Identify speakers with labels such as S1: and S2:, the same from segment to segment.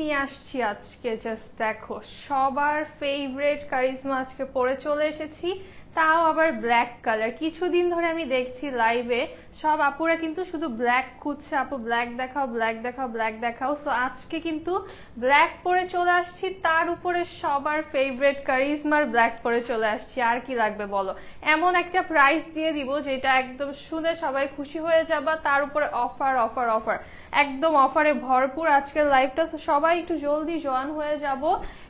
S1: নিয়ে আসছি আজকে, জাস্ট দেখো সবার ফেভারিট কারিজমা আজকে পরে চলে এসেছি, তাও আবার ব্ল্যাক কালার। কিছুদিন ধরে আমি দেখছি লাইভে সব আপুরা কিন্তু শুধু ব্ল্যাক খুঁজছে, আপু ব্ল্যাক দেখাও, ব্ল্যাক দেখাও, ব্ল্যাক দেখাও। সো আজকে কিন্তু ব্ল্যাক পরে চলে আসছি, তার উপরে সবার ফেভারিট কারিজমার ব্ল্যাক পরে চলে আসছি। আর কি লাগবে বলো? এমন একটা প্রাইস দিয়ে দিব যেটা একদম শুনে সবাই খুশি হয়ে যাবা, তার উপরে অফার অফার অফার, একদম অফারে ভরপুর আজকের লাইভটা। সবাই একটু জলদি জয়েন হয়ে যাব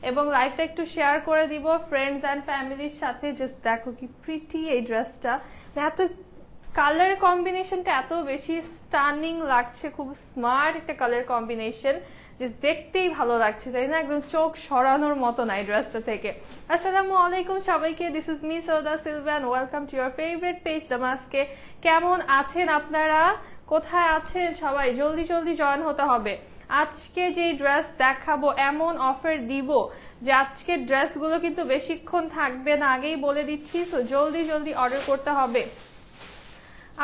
S1: এবং লাইভটা একটু শেয়ার করে দিব ফ্রেন্ডস অ্যান্ড ফ্যামিলির সাথে। জাস্ট দেখো কি প্রিটি এই ড্রেসটা, এত কালার কম্বিনেশনটা এত বেশি স্টানিং লাগছে, খুব স্মার্ট একটা কালার কম্বিনেশন, যে দেখতেই ভালো লাগছে তাই না, একদম চোখ সরানোর মতো না এই ড্রেসটা থেকে। আসসালামু আলাইকুম সবাইকে, this is me Souda Silva and welcome to your favourite page দামাস্কে। কেমন আছেন আপনারা? কোথায় আছেন সবাই? জলদি জলদি জয়েন হতে হবে। আজকে যে ড্রেস দেখাবো এমন অফার দিব যে আজকের ড্রেসগুলো কিন্তু বেশিক্ষণ থাকবে না, আগেই বলে দিচ্ছি। তো জলদি জলদি অর্ডার করতে হবে।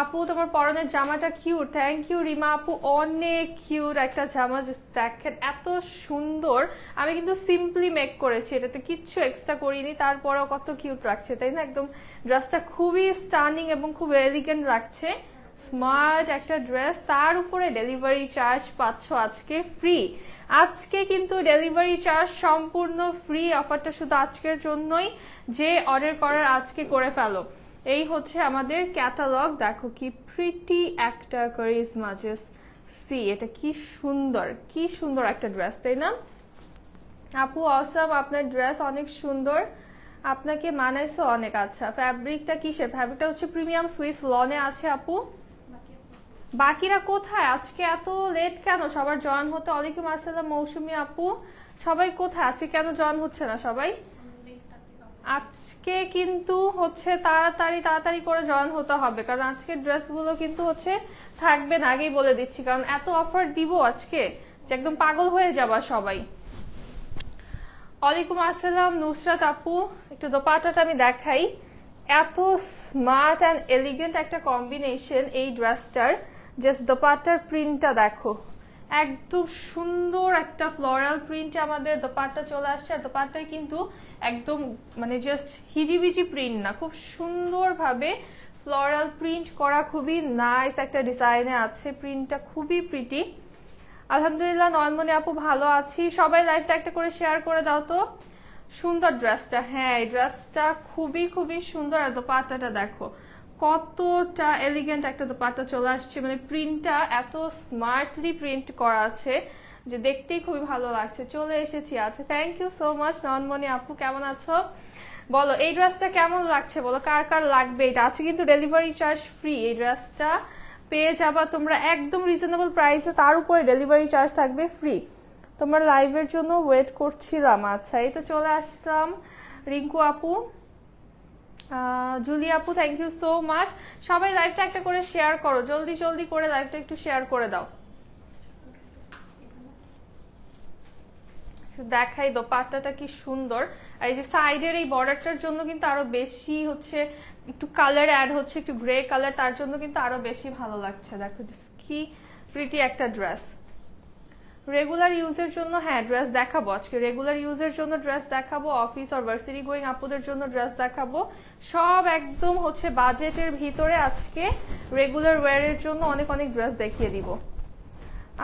S1: আপু তোমার পরনের জামাটা কিউট, থ্যাংক ইউ রিমা আপু, অনেক কিউট একটা জামা। দেখেন এত সুন্দর, আমি কিন্তু সিম্পলি মেক করেছি, এটাতে কিচ্ছু এক্সট্রা করিনি, তারপরেও কত কিউট লাগছে তাই না। একদম ড্রেসটা খুবই স্টানিং এবং খুব এলিগেন্ট লাগছে, স্মার্ট একটা ড্রেস। তার উপরে ডেলিভারি চার্জ পাচ্ছ আজকে ফ্রি। আজকে কিন্তু ডেলিভারি চার্জ সম্পূর্ণ ফ্রি, অফারটা শুধু আজকের জন্যই। যে অর্ডার করার আজকে করে ফেলো। এই হচ্ছে আমাদের ক্যাটালগ, দেখো কি প্রিটি একটা কারিজমা, জাস্ট সি, এটা কি সুন্দর, কি সুন্দর একটা ড্রেস তাই না আপু? অসম, আপনার ড্রেস অনেক সুন্দর, আপনাকে মানাইছে অনেক। আচ্ছা ফ্যাব্রিকটা কিসের? ফ্যাব্রিকটা হচ্ছে প্রিমিয়াম সুইস লনে আছে আপু। বাকিরা কোথায়? আজকে এত লেট কেন সবার জয়েন হতে? ওয়ালাইকুম আসসালাম মৌসুমী আপু, সবাই কোথায়? আজকে কেন জয়েন হচ্ছে না সবাই? আজকে কিন্তু হচ্ছে তাড়াতাড়ি তাড়াতাড়ি করে জয়েন হতে হবে, কারণ আজকের ড্রেসগুলো কিন্তু হচ্ছে থাকবে না, আগেই বলে দিচ্ছি, কারণ এত অফার দিব আজকে যে একদম পাগল হয়ে যাবা সবাই। ওয়ালাইকুম আসসালাম নুসরাত আপু, একটু দোপাট্টাটা আমি দেখাই। এত স্মার্ট অ্যান্ড এলিগেন্ট একটা কম্বিনেশন এই ড্রেসটার, জাস্ট দোপাট্টার প্রিন্টটা দেখো, একদম সুন্দর একটা ফ্লোরাল প্রিন্টে আমাদের দোপাট্টা চলে আসছে। আর দোপাট্টায় কিন্তু একদম মানে জাস্ট হিজিবিজি প্রিন্ট না, খুব সুন্দরভাবে ফ্লোরাল প্রিন্ট করা, খুবই নাইস একটা ডিজাইনে আছে, প্রিন্টটা খুবই প্রিটি। আলহামদুলিল্লাহ নয়নমণি আপু ভালো আছি। সবাই লাইভটা একটা করে শেয়ার করে দাও তো। সুন্দর ড্রেসটা, হ্যাঁ এই ড্রেসটা খুবই খুবই সুন্দর। আর দোপাট্টাটা দেখো কতটা এলিগেন্ট একটা দোপাট্টা চলে আসছে, মানে প্রিন্টটা এত স্মার্টলি প্রিন্ট করা আছে যে দেখতেই খুবই ভালো লাগছে। চলে এসেছি, আচ্ছা থ্যাংক ইউ সো মাচ নয়নমণি আপু, কেমন আছো বলো? এই ড্রেসটা কেমন লাগছে বলো, কার কার লাগবে? এটা আছে কিন্তু ডেলিভারি চার্জ ফ্রি, এই ড্রেসটা পেয়ে যাবা তোমরা একদম রিজনেবল প্রাইসে, তার উপরে ডেলিভারি চার্জ থাকবে ফ্রি। তোমার লাইভের জন্য ওয়েট করছিলাম। আচ্ছা এই তো চলে আসলাম। রিঙ্কু আপু, জুলি আপু, থ্যাংক ইউ সো মাচ। সবাই লাইভটা একটা করে শেয়ার করো, জলদি জলদি করে লাইভটা একটু শেয়ার করে দাও। দেখাই দোপাট্টাটা কি সুন্দর, আর এই যে সাইডের এই বর্ডারটার জন্য কিন্তু আরো বেশি হচ্ছে একটু কালার অ্যাড হচ্ছে, একটু গ্রে কালার, তার জন্য কিন্তু আরো বেশি ভালো লাগছে। দেখো জাস্ট কি প্রিটি একটা ড্রেস। রেগুলার ইউজের জন্য হ্যাঁ ড্রেস দেখাবো আজকে, রেগুলার ইউজের জন্য ড্রেস দেখাবো, অফিস আর ভার্সিটি গোয়িং আপুদের জন্য ড্রেস দেখাবো, সব একদম হচ্ছে বাজেটের ভিতরে আজকে রেগুলার ওয়্যারের জন্য অনেক অনেক ড্রেস দেখিয়ে দিব।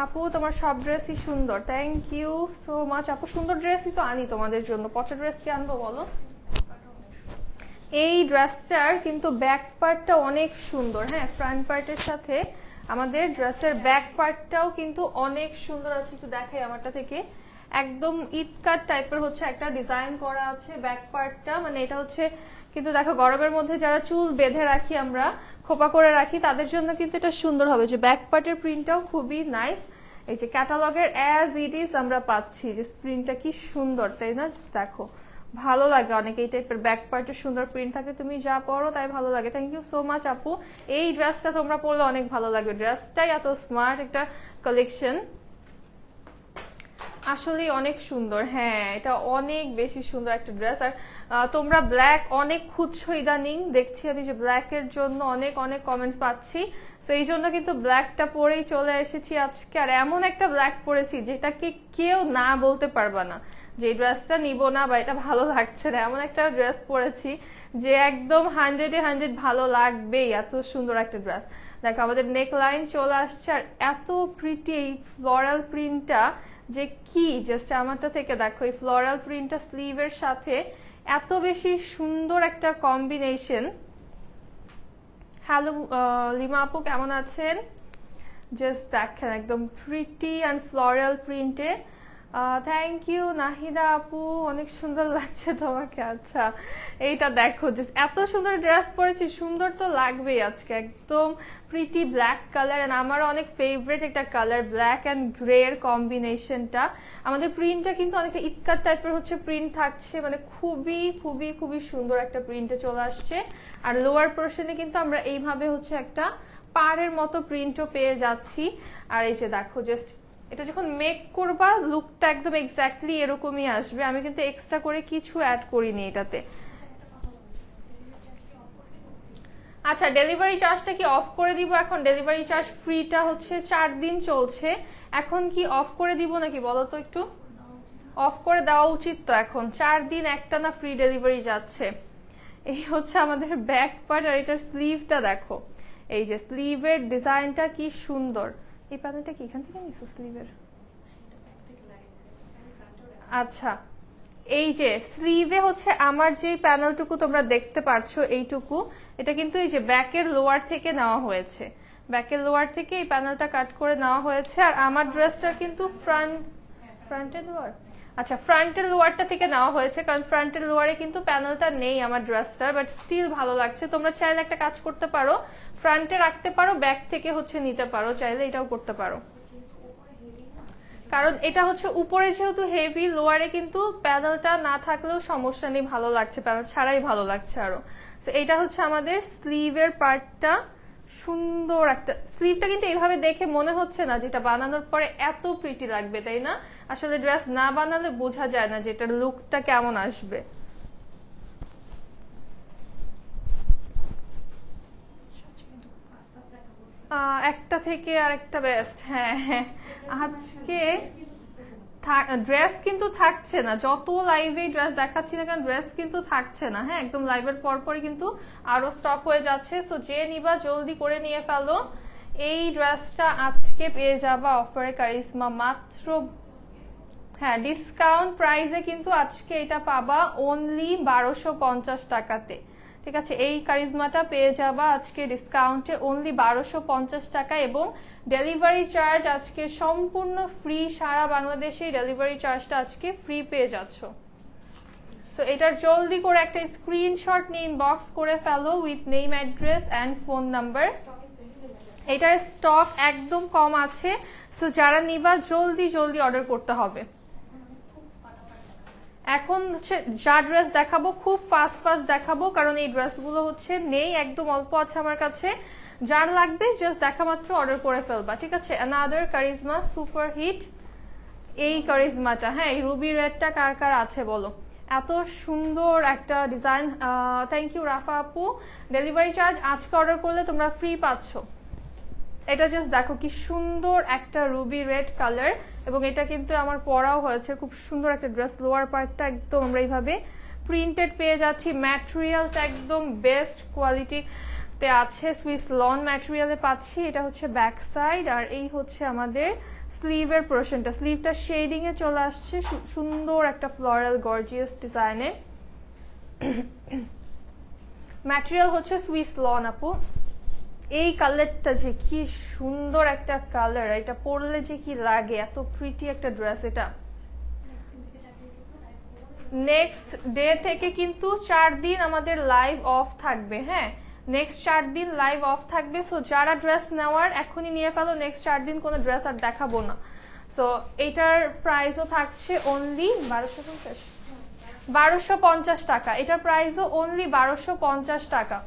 S1: আপু তোমার সব ড্রেসই সুন্দর, থ্যাংক ইউ সো মাচ আপু। সুন্দর ড্রেসই তো আনি তোমাদের জন্য, পচা ড্রেস কি আনবো বলো? এই ড্রেসটার কিন্তু ব্যাক পার্টটা অনেক সুন্দর, হ্যাঁ ফ্রন্ট পার্টের সাথে আমাদের ড্রেসের ব্যাক পার্টটাও কিন্তু অনেক সুন্দর আছে। একটু দেখাই আমারটা থেকে, একদম ঈদ কাট টাইপের হচ্ছে একটা ডিজাইন করা আছে ব্যাক পার্টটা, মানে এটা হচ্ছে কিন্তু দেখো গরমের মধ্যে যারা চুল বেঁধে রাখি আমরা, খোপা করে রাখি, তাদের জন্য কিন্তু এটা সুন্দর হবে। যে ব্যাক পার্টের প্রিন্টটাও খুবই নাইস, এই যে ক্যাটালগের অ্যাজ ইট ইজ আমরা পাচ্ছি, যে প্রিন্টটা কি সুন্দর তাই না, দেখো ভালো লাগে অনেক এই টাইপের ব্যাক পার্টের সুন্দর প্রিন্ট থাকে, তুমি যা পরো তাই ভালো লাগে। থ্যাংক ইউ সো মাচ আপু, এই ড্রেসটা তোমরা পরলে অনেক ভালো লাগবে, ড্রেসটাই এত স্মার্ট একটা কালেকশন। আসলে অনেক সুন্দর, হ্যাঁ এটা অনেক বেশি সুন্দর একটা ড্রেস। আর তোমরা ব্ল্যাক অনেক খুঁজছো ইদানিং, দেখছি আমি যে ব্ল্যাকের জন্য অনেক অনেক কমেন্টস পাচ্ছি, সেই জন্য কিন্তু ব্ল্যাকটা পরেই চলে এসেছি আজকে। আর এমন একটা ব্ল্যাক পরেছি যেটাকে কেউ না বলতে পারবা না যে ড্রেসটা নিব না বা এটা ভালো লাগছে না, এমন একটা ড্রেস পরেছি যে একদম 100-এ 100 ভালো লাগবেই, এত সুন্দর একটা ড্রেস। দেখো আমাদের নেক লাইন চলে আসছে, আর এত প্রিটি এই ফ্লোরাল প্রিন্টটা যে কি, জাস্ট আমারটা থেকে দেখো এই ফ্লোরাল প্রিন্টটা স্লিভের সাথে এত বেশি সুন্দর একটা কম্বিনেশন। হ্যালো লিমা আপু, কেমন আছেন? জাস্ট দেখেন একদম প্রিটি অ্যান্ড ফ্লোরাল প্রিন্টে। থ্যাংক ইউ নাহিদা আপু, অনেক সুন্দর লাগছে তোমাকে। আচ্ছা এইটা দেখো, জাস্ট এত সুন্দর ড্রেস পরেছি, সুন্দর তো লাগবেই আজকে। একদম প্রিটি ব্ল্যাক কালার, অ্যান্ড আমার অনেক ফেভারিট একটা কালার, ব্ল্যাক অ্যান্ড গ্রে এর কম্বিনেশনটা। আমাদের প্রিন্টটা কিন্তু অনেকটা ইটকাট টাইপের হচ্ছে প্রিন্ট থাকছে, মানে খুবই খুবই খুবই সুন্দর একটা প্রিন্টে চলে আসছে। আর লোয়ার পোর্শনে কিন্তু আমরা এইভাবে হচ্ছে একটা পাড়ের মতো প্রিন্টও পেয়ে যাচ্ছি। আর এই যে দেখো জাস্ট এটা যখন মেক করবা লুকটা একদম এক্স্যাক্টলি এরকমই আসবে। আমি কিন্তু এক্সট্রা করে কিছু অ্যাড করিনি এটাতে। আচ্ছা ডেলিভারি চার্জটা কি অফ করে দিব এখন? ডেলিভারি চার্জ ফ্রিটা হচ্ছে 4 দিন চলছে, এখন কি অফ করে দিব নাকি বলো তো একটু? অফ করে দেওয়া উচিত তো, এখন 4 দিন একটানা ফ্রি ডেলিভারি যাচ্ছে। এই হচ্ছে আমাদের ব্যাক পার্ট, আর এটার স্লিভটা দেখো, এই যে স্লিভের ডিজাইনটা কি সুন্দর। এই প্যানেলটা কি এখান থেকে নিছো স্লিভের? আচ্ছা এই যে স্লিভে হচ্ছে আমার যে প্যানেলটুকু তোমরা দেখতে পাচ্ছ এইটুকু, এটা কিন্তু এই যে ব্যাকের লোয়ার থেকে নেওয়া হয়েছে, ব্যাকের লোয়ার থেকে এই প্যানেলটা কাট করে নেওয়া হয়েছে। আর আমার ড্রেসটা কিন্তু ফ্রন্টের লোয়ার, আচ্ছা ফ্রন্টের লোয়ারটা থেকে নেওয়া হয়েছে, কারণ ফ্রন্টের লোয়ারে কিন্তু প্যানেলটা নেই আমার ড্রেসটার, বাট স্টিল ভালো লাগছে। তোমরা চাইলে একটা কাজ করতে পারো, ফ্রন্টে রাখতে পারো, ব্যাক থেকে হচ্ছে নিতে পারো, চাইলে এটাও করতে পারো। কারণ এটা হচ্ছে উপরে যেহেতু হেভি, লোয়ারে কিন্তু প্যানেলটা না থাকলেও সমস্যা নেই, ভালো লাগছে, প্যানেল ছাড়াই ভালো লাগছে আরো। এটা হচ্ছে আমাদের স্লিভের পার্টটা, সুন্দর একটা স্লিভটা কিন্তু এইভাবে দেখে মনে হচ্ছে না যেটা বানানোর পরে এত প্রিটি লাগবে, তাই না? আসলে ড্রেস না বানালে বোঝা যায় না যে এটার লুকটা কেমন আসবে। একটা থেকে আরেকটা বেস্ট, হ্যাঁ হ্যাঁ। আজকে ড্রেস কিন্তু থাকছে না, যত লাইভে ড্রেস দেখাচ্ছি না কেন ড্রেস কিন্তু থাকছে না, হ্যাঁ একদম লাইভের পরপরই কিন্তু আরো স্টক হয়ে যাচ্ছে। সো যে নিবা জলদি করে নিয়ে ফেলো। এই ড্রেসটা আজকে পেয়ে যাবা অফারে কারিজমা মাত্র, হ্যাঁ ডিসকাউন্ট প্রাইসে কিন্তু আজকে এটা পাবা অনলি 1250 টাকাতে, ঠিক আছে? এই কারিজমাটা পেয়ে যাবা আজকে ডিসকাউন্টে অনলি 1250 টাকা, এবং ডেলিভারি চার্জ আজকে সম্পূর্ণ ফ্রি, সারা বাংলাদেশে ডেলিভারি চার্জটা আজকে ফ্রি পেয়ে যাচ্ছ। সো এটার জলদি করে একটা স্ক্রিনশট নিয়ে ইনবক্স করে ফেলো with name, address and phone number. এটার স্টক একদম কম আছে, সো যারা নিবা জলদি জলদি অর্ডার করতে হবে। এখন হচ্ছে যা ড্রেস দেখাবো খুব ফাস্ট ফাস্ট দেখাবো, কারণ এই ড্রেসগুলো হচ্ছে নেই, একদম অল্প আছে আমার কাছে। যার লাগবে জাস্ট দেখা মাত্র অর্ডার করে ফেলবা, ঠিক আছে? অ্যানাদার কারিজমা সুপার হিট, এই কারিজমাটা, হ্যাঁ এই রুবি রেডটা কার কার আছে বলো? এত সুন্দর একটা ডিজাইন। থ্যাংক ইউ রাফা আপু। ডেলিভারি চার্জ আজকে অর্ডার করলে তোমরা ফ্রি পাচ্ছ। এটা জাস্ট দেখো কি সুন্দর একটা রুবি রেড কালার, এবং এটা কিন্তু আমার পরাও হয়েছে, খুব সুন্দর একটা ড্রেস। লোয়ার পার্টটা একদম আমরা এইভাবে প্রিন্টেড পেয়ে যাচ্ছি, ম্যাটেরিয়ালটা একদম বেস্ট কোয়ালিটিতে আছে, সুইস লন ম্যাটেরিয়ালে পাচ্ছি। এটা হচ্ছে ব্যাক সাইড, আর এই হচ্ছে আমাদের স্লিভের পোর্শনটা, স্লিভটা শেডিং এ চলে আসছে সুন্দর একটা ফ্লোরাল গর্জিয়াস ডিজাইনে। ম্যাটেরিয়াল হচ্ছে সুইস লন আপু। এই কালারটা যে কি সুন্দর একটা কালার, এটা পরলে যে কি লাগে, এত প্রিটি একটা ড্রেস। এটা নেক্সট ডে থেকে কিন্তু 4 দিন আমাদের লাইভ অফ থাকবে, হ্যাঁ নেক্সট 4 দিন লাইভ অফ থাকবে। সো যারা ড্রেস নেওয়ার এখনই নিয়ে ফেলো, নেক্সট 4 দিন কোনো ড্রেস আর দেখাবো না। সো এটার প্রাইসও থাকছে অনলি 1250 টাকা, এটার প্রাইসও অনলি 1250 টাকা।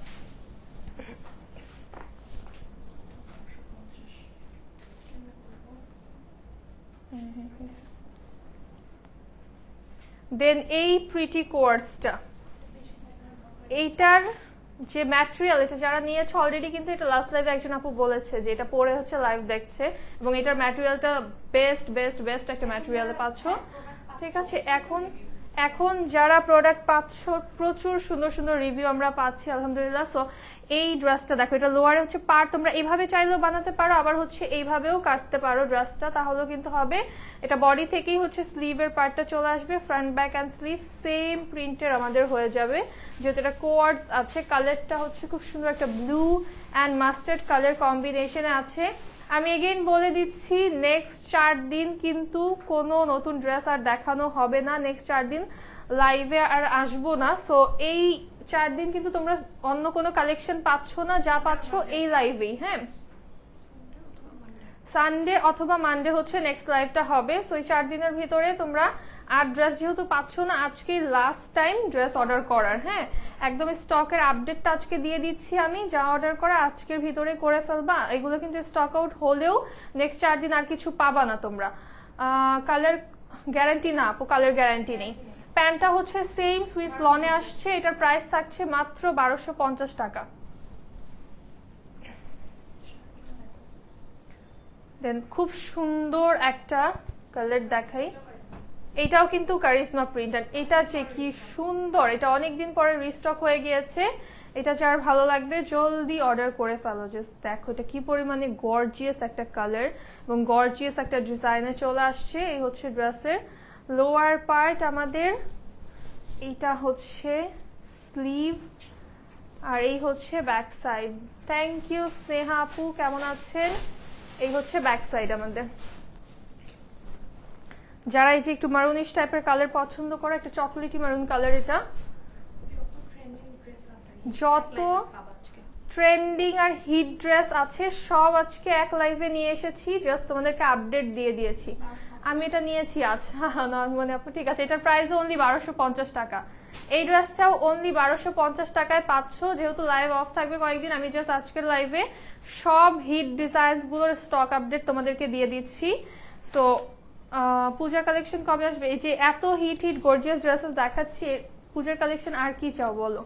S1: দেন এই প্রিটি কোয়ার্টসটা, এইটার যে ম্যাটেরিয়াল, এটা যারা নিয়েছে অলরেডি কিন্তু এটা লাস্ট লাইভে একজন আপু বলেছে যে এটা পরে হচ্ছে লাইভ দেখছে, এবং এটার ম্যাটেরিয়ালটা বেস্ট বেস্ট বেস্ট একটা ম্যাটেরিয়ালে পাচ্ছ। ঠিক আছে, এখন যারা প্রোডাক্ট পাচ্ছ, প্রচুর সুন্দর সুন্দর রিভিউ আমরা পাচ্ছি আলহামদুলিল্লাহ। সো এই ড্রেসটা দেখো, এটা লোয়ারে হচ্ছে পার, তোমরা এইভাবে চাইলেও বানাতে পারো, আবার হচ্ছে এইভাবেও কাটতে পারো ড্রেসটা, তাহলেও কিন্তু হবে। এটা বডি থেকেই হচ্ছে স্লিভের পার্টটা চলে আসবে, front back and sleeve same প্রিন্টের আমাদের হয়ে যাবে, যেহেতু এটা কোয়ার্ডস আছে। কালারটা হচ্ছে খুব সুন্দর একটা ব্লু অ্যান্ড মাস্টার্ড কালার কম্বিনেশনে আছে। আমি এগেইন বলে দিচ্ছি, নেক্সট 4 দিন কিন্তু কোনো নতুন ড্রেস আর দেখানো হবে না, নেক্সট 4 দিন লাইভে আর আসবো না। সো এই 4 দিন কিন্তু তোমরা অন্য কোনো কালেকশন পাচ্ছ না, যা পাচ্ছ এই লাইভেই। হ্যাঁ, সানডে অথবা মানডে হচ্ছে নেক্সট লাইভটা হবে। সো এই 4 দিনের ভিতরে তোমরা আর ড্রেস যেহেতু পাচ্ছ না, আজকে লাস্ট টাইম ড্রেস অর্ডার করার। হ্যাঁ, একদম স্টকের আপডেটটা আজকে দিয়ে দিচ্ছি আমি, যা অর্ডার করা আজকের ভিতরে করে ফেলবা। এগুলো কিন্তু স্টক আউট হলেও নেক্সট 4 দিন আর কিছু পাবা না তোমরা। কালার গ্যারান্টি না আপু, কালার গ্যারান্টি নেই। প্যান্টটা হচ্ছে সেম সুইস লনে আসছে, এটার প্রাইস থাকছে মাত্র 1250 টাকা। দেন খুব সুন্দর একটা কালার দেখাই, এটাও কিন্তু কারিজমা প্রিন্ট। এটা যে কি সুন্দর, এটা অনেকদিন পরে রিস্টক হয়ে গিয়েছে। এটা যার ভালো লাগবে জলদি অর্ডার করে ফেলো। জাস্ট দেখো এটা কি পরিমাণে গর্জিয়াস একটা কালার এবং গর্জিয়াস একটা ডিজাইনে চলে আসছে। এই হচ্ছে ড্রেসের লোয়ার পার্ট আমাদের, এইটা হচ্ছে স্লিভ, আর এই হচ্ছে back side. Thank you Sneha আপু, কেমন আছেন? এই হচ্ছে ব্যাক সাইড আমাদের। যারা এই যে একটু মারুনিশ টাইপের কালার পছন্দ করে, একটা চকলেটি মারুন কালার, এটা যত ট্রেন্ডিং আর হিট ড্রেস আছে সব আজকে এক লাইভে নিয়ে এসেছি, জাস্ট তোমাদেরকে আপডেট দিয়ে দিয়েছি। আমি এটা নিয়েছি, আচ্ছা নর্মালি আপু, ঠিক আছে। এটার প্রাইস অনলি 1250 টাকা। এই ড্রেসটাও অনলি 1250 টাকায় পাচ্ছ, যেহেতু লাইভ অফ থাকবে কয়েকদিন। আমি জাস্ট আজকের লাইভে সব হিট ডিজাইনস গুলোর স্টক আপডেট তোমাদেরকে দিয়ে দিচ্ছি। সো পূজা কালেকশন কবে আসবে? এই যে এত হিট হিট গর্জিয়াস ড্রেসেস দেখাচ্ছি, পূজার কালেকশন আর কি চাও বলো?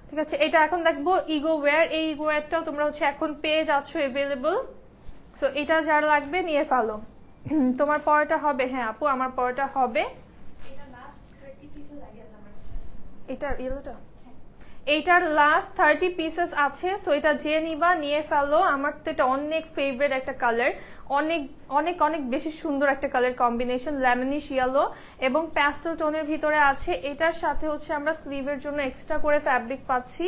S1: ঠিক আছে, এটা এখন দেখবো ইগো ওয়্যার। এই ইগো ওয়্যারটাও তোমরা হচ্ছে এখন পেয়ে যাচ্ছ এভেলেবল। সো এটা যার লাগবে নিয়ে ফেলো। তোমার পরোটা হবে? হ্যাঁ আপু, আমার পরোটা হবে। এটার ইয়েলোটা, এইটার লাস্ট 30 পিসেস আছে। সো এটা যে নিবা নিয়ে ফেলো। আমার তো এটা অনেক ফেভারিট একটা কালার, অনেক অনেক অনেক বেশি সুন্দর একটা কালার কম্বিনেশন, লেমনিশ ইয়েলো এবং প্যাস্টেল টোনের ভিতরে আছে। এটার সাথে হচ্ছে আমরা স্লিভের জন্য এক্সট্রা করে ফ্যাব্রিক পাচ্ছি,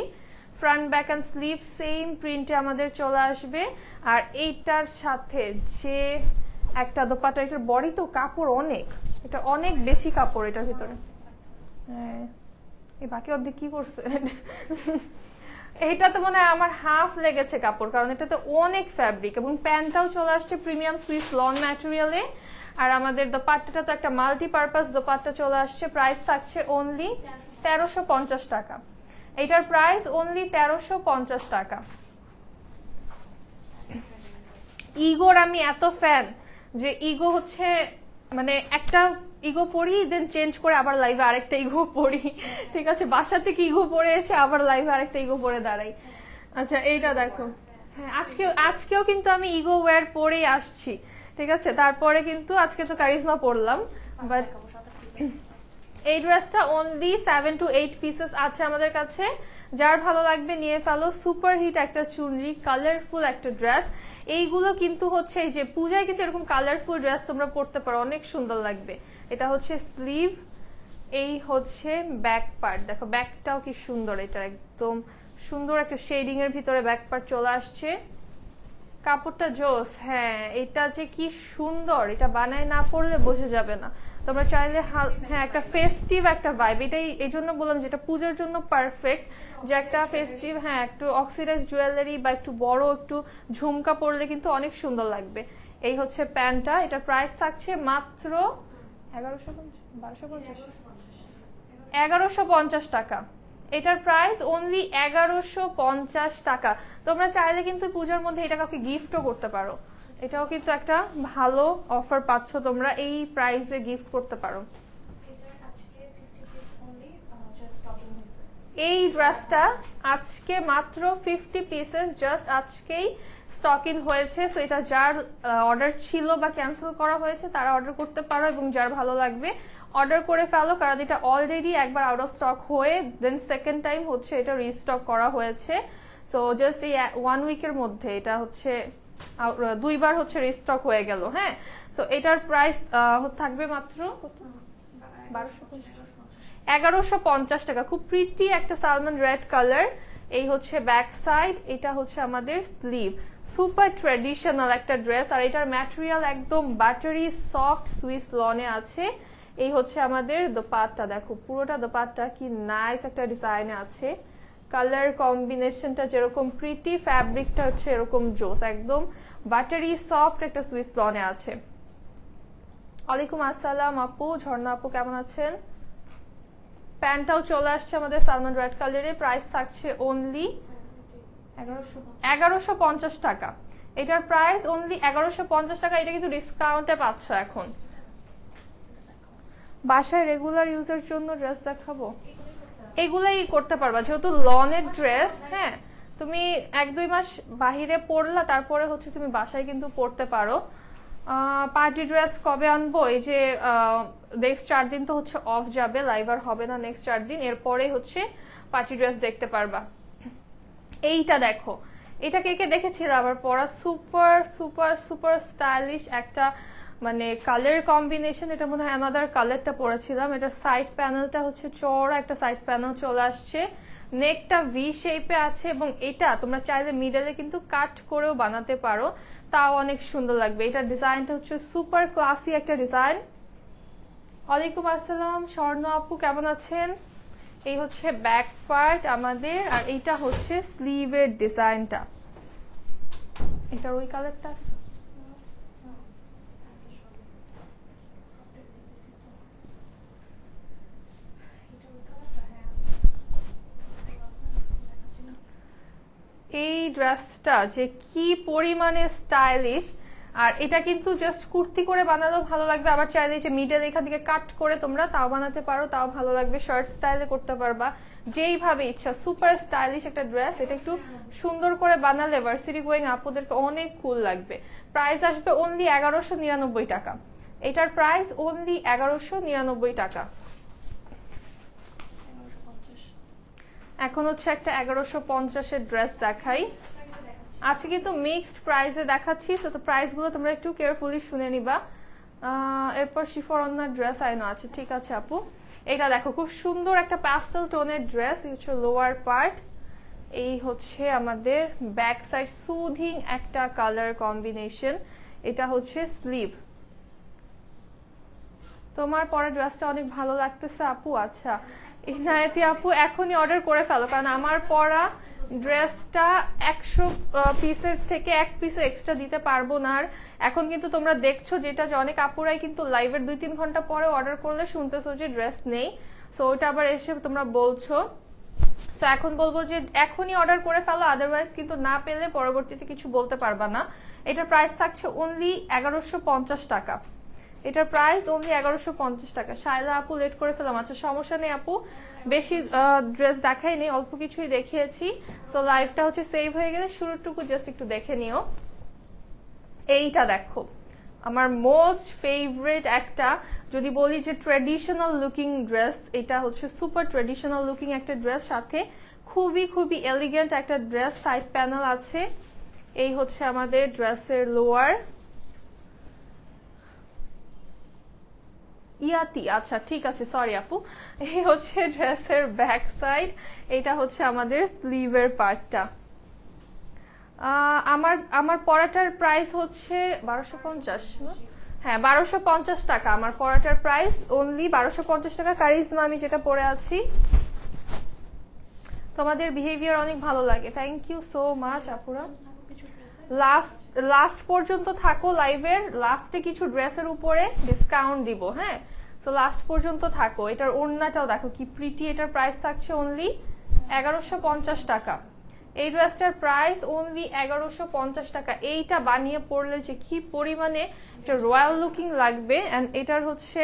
S1: front back and sleeve same প্রিন্টে আমাদের চলে আসবে। আর এইটার সাথে যে একটা দোপাট্টা, এটার বডি তো কাপড় অনেক, এটা অনেক বেশি কাপড় এটার ভিতরে। হ্যাঁ, এই বাকি অর্ধেক কি করছে? এইটা তো মনে হয় আমার হাফ লেগেছে কাপড়, কারণ এটাতে অনেক ফ্যাব্রিক এবং প্যান্টটাও চলে আসছে প্রিমিয়াম সুইস লন ম্যাটেরিয়ালে। আর আমাদের দোপাট্টাটা তো একটা মাল্টিপারপাস দোপাট্টা চলে আসছে। প্রাইস থাকছে অনলি 1350 টাকা। এটার প্রাইস অনলি 1350 টাকা। ইগোর আমি এত ফ্যান যে ইগো হচ্ছে মানে একটা ইগো পড়ি, দেন চেঞ্জ করে আবার লাইভে আরেকটা ইগো পড়ি। ঠিক আছে, বাসা থেকে ইগো পড়ে এসে আবার লাইভে আরেকটা ইগো পড়ে দাঁড়াই। আচ্ছা এইটা দেখো, হ্যাঁ আজকেও কিন্তু আমি ইগো ওয়্যার পরেই আসছি। ঠিক আছে, তারপরে কিন্তু আজকে তো কারিজমা পরলাম, বাট এই ড্রেসটা অনলি 7 to 8 পিসেস আছে আমাদের কাছে। যার ভালো লাগবে নিয়ে ফেলো। সুপার হিট একটা চুনরি, কালারফুল একটা ড্রেস। এইগুলো কিন্তু হচ্ছে এই যে পূজায় কিন্তু এরকম কালারফুল ড্রেস তোমরা পরতে পারো, অনেক সুন্দর লাগবে। এটা হচ্ছে স্লিভ, এই হচ্ছে ব্যাক পার্ট। দেখো ব্যাকটাও কি সুন্দর, এটা একদম সুন্দর একটা শেডিং এর ভিতরে ব্যাক পার্ট চলে আসছে। কাপড়টা জোস। হ্যাঁ, এটা যে কি সুন্দর, এটা বানায় না পড়লে বোঝা যাবে না। তোমরা চাইলে হ্যাঁ একটা ফেস্টিভ একটা ভাইব, এটাই এই জন্য বললাম যেটা পূজার জন্য পারফেক্ট, যে একটা ফেস্টিভ, হ্যাঁ একটু অক্সিডাইজ জুয়েলারি বা একটু বড় একটু ঝুমকা পরলে কিন্তু অনেক সুন্দর লাগবে। এই হচ্ছে প্যান্টটা, এটার প্রাইস থাকছে মাত্র 1150 টাকা। এটার প্রাইস অনলি 1150 টাকা। তোমরা চাইলে কিন্তু পূজার মধ্যে এটা কাউকে গিফটও করতে পারো, এটাও কিন্তু একটা ভালো অফার পাচ্ছ তোমরা, এই প্রাইসে গিফট করতে পারো। এই ড্রেসটা আজকে মাত্র 50 পিসেস জাস্ট আজকেই স্টক ইন হয়েছে। সো এটা যার অর্ডার ছিল বা ক্যান্সেল করা হয়েছে তারা অর্ডার করতে পারো, এবং যার ভালো লাগবে অর্ডার করে ফেলো, কারণ এটা অলরেডি একবার আউট অফ স্টক হয়ে দেন সেকেন্ড টাইম হচ্ছে এটা রিস্টক করা হয়েছে। সো জাস্ট এই 1 উইকের মধ্যে এটা হচ্ছে দুইবার হচ্ছে রিস্টক হয়ে গেল। হ্যাঁ, সো এটার প্রাইস থাকবে মাত্র 1150 টাকা। খুব প্রিটি একটা সালমন রেড কালার। এই হচ্ছে ব্যাক সাইড, এটা হচ্ছে আমাদের স্লিভ। সুপার ট্রেডিশনাল একটা ড্রেস, আর এটার ম্যাটেরিয়াল একদম বাটারি সফট সুইস লনে আছে। এই হচ্ছে আমাদের দোপাট্টা, দেখো পুরোটা দোপাট্টা কি নাইস একটা ডিজাইনে আছে। কালার কম্বিনেশনটা যেরকম প্রিটি, ফ্যাব্রিকটা হচ্ছে এরকম জোস, একদম বাটারি সফট একটা সুইস লনে আছে। ওয়ালাইকুম আসসালাম আপু, ঝর্ণা আপু কেমন আছেন? প্যান্টটাও চলে আসছে আমাদের সালমন রেড কালারে। প্রাইস থাকছে অনলি 1150 টাকা। এটার প্রাইস অনলি 1150 টাকা। এটা কিন্তু ডিসকাউন্টে পাচ্ছ এখন। বাসায় রেগুলার ইউজের জন্য ড্রেস দেখাবো, এগুলাই করতে পারবা যেহেতু লনের ড্রেস। হ্যাঁ, তুমি 1-2 মাস বাহিরে পরলা, তারপরে হচ্ছে তুমি বাসায় কিন্তু পরতে পারো। পার্টি ড্রেস কবে আনবো? এই যে নেক্সট 4 দিন তো হচ্ছে অফ যাবে, লাইভ আর হবে না নেক্সট 4 দিন, এরপরে হচ্ছে পার্টি ড্রেস দেখতে পারবা। এইটা দেখো, এটা কে কে দেখেছিল আবার পরা? সুপার সুপার সুপার স্টাইলিশ একটা মানে কালার কম্বিনেশন। এটা মনে হয় অ্যানাদার কালারটা পরেছিলাম। এটা সাইড প্যানেলটা হচ্ছে চওড়া একটা সাইড প্যানেল চলে আসছে, নেকটা ভি শেপে আছে, এবং এটা তোমরা চাইলে মিডলে কিন্তু কাট করেও বানাতে পারো, তাও অনেক সুন্দর লাগবে। এটার ডিজাইনটা হচ্ছে সুপার ক্লাসি একটা ডিজাইন। ওয়ালাইকুম আসসালাম স্বর্ণ আপু কেমন আছেন? এই হচ্ছে ব্যাক পার্ট আমাদের, আর এইটা হচ্ছে স্লিভের ডিজাইনটা। এটার ওই কালারটা এই ড্রেসটা যে কি পরিমাণে স্টাইলিশ, আর এটা কিন্তু জাস্ট কুর্তি করে বানালেও ভালো লাগবে, আবার চাইলে যে মিডল এখান থেকে কাট করে তোমরা তাও বানাতে পারো, তাও ভালো লাগবে। শার্ট স্টাইলে করতে পারবা, যেইভাবে ইচ্ছা। সুপার স্টাইলিশ একটা ড্রেস। এটা একটু সুন্দর করে বানালে ভার্সিটি গোয়িং আপুদেরকে অনেক কুল লাগবে। প্রাইস আসবে অনলি 1199 টাকা। এটার প্রাইস অনলি 1199 টাকা। এখন হচ্ছে একটা 1150-এর ড্রেস দেখাই। আজকে কিন্তু মিক্সড প্রাইসে দেখাচ্ছি, তো প্রাইসগুলো তোমরা একটু কেয়ারফুলি শুনে নিবা। এরপর শিফর অন্যার ড্রেস আইনো আছে, ঠিক আছে আপু। এটা দেখো খুব সুন্দর একটা প্যাস্টেল টোনের ড্রেস। এই হচ্ছে লোয়ার পার্ট, এই হচ্ছে আমাদের ব্যাক সাইড, সুদিং একটা কালার কম্বিনেশন। এটা হচ্ছে স্লিভ। তোমার পরা ড্রেসটা অনেক ভালো লাগতেছে আপু। আচ্ছা ইনায়েতি আপু এখনই অর্ডার করে ফেলো, কারণ আমার পরা ড্রেসটা 100 পিসের থেকে 1 পিস এক্সট্রা দিতে পারবো না। আর এখন কিন্তু তোমরা দেখছো যেটা, যে অনেক আপুরাই কিন্তু লাইভের 2-3 ঘন্টা পরে অর্ডার করলে শুনতেছো যে ড্রেস নেই, সো ওইটা আবার এসে তোমরা বলছো। তো এখন বলবো যে এখনই অর্ডার করে ফেলো, আদারওয়াইজ কিন্তু না পেলে পরবর্তীতে কিছু বলতে পারবা না। এটার প্রাইস থাকছে অনলি 1150 টাকা। এটার প্রাইস অনলি 1150 টাকা। শায়লা আপু লেট করে ফেলাম। আচ্ছা সমস্যা নেই আপু, বেশি ড্রেস দেখাই নেই, অল্প কিছুই দেখিয়েছি। সো লাইভটা হচ্ছে সেভ হয়ে গেলে শুরুটুকু জাস্ট একটু দেখে নিও। এইটা দেখো আমার মোস্ট ফেভারিট একটা, যদি বলি যে ট্রেডিশনাল লুকিং ড্রেস, এটা হচ্ছে সুপার ট্রেডিশনাল লুকিং একটা ড্রেস, সাথে খুবই খুবই এলিগেন্ট একটা ড্রেস। সাইড প্যানেল আছে। এই হচ্ছে আমাদের ড্রেসের লোয়ার। ইয়াতি, আচ্ছা ঠিক আছে, সরি আপু। এই হচ্ছে ড্রেসের ব্যাক সাইড, এটা হচ্ছে আমাদের স্লিভের পার্টটা। আমার পরাটার প্রাইস হচ্ছে 1250 না? হ্যাঁ 1250 টাকা আমার পরাটার প্রাইস, অনলি 1250 টাকা। কারিজমা আমি যেটা পরে আছি। তোমাদের বিহেভিয়ার অনেক ভালো লাগে, থ্যাংক ইউ সো মাচ আপুরা। লাস্ট পর্যন্ত থাকো, লাইভের লাস্টে কিছু ড্রেসের উপরে ডিসকাউন্ট দিব। হ্যাঁ, তো লাস্ট পর্যন্ত থাকো। এটার ওড়নাটাও দেখো কি প্রিটি। এটার প্রাইস থাকছে অনলি 1150 টাকা। এই ড্রেসটার প্রাইস অনলি 1150 টাকা। এইটা বানিয়ে পরলে যে কি পরিমাণে এটা রয়্যাল লুকিং লাগবে। এন্ড এটার হচ্ছে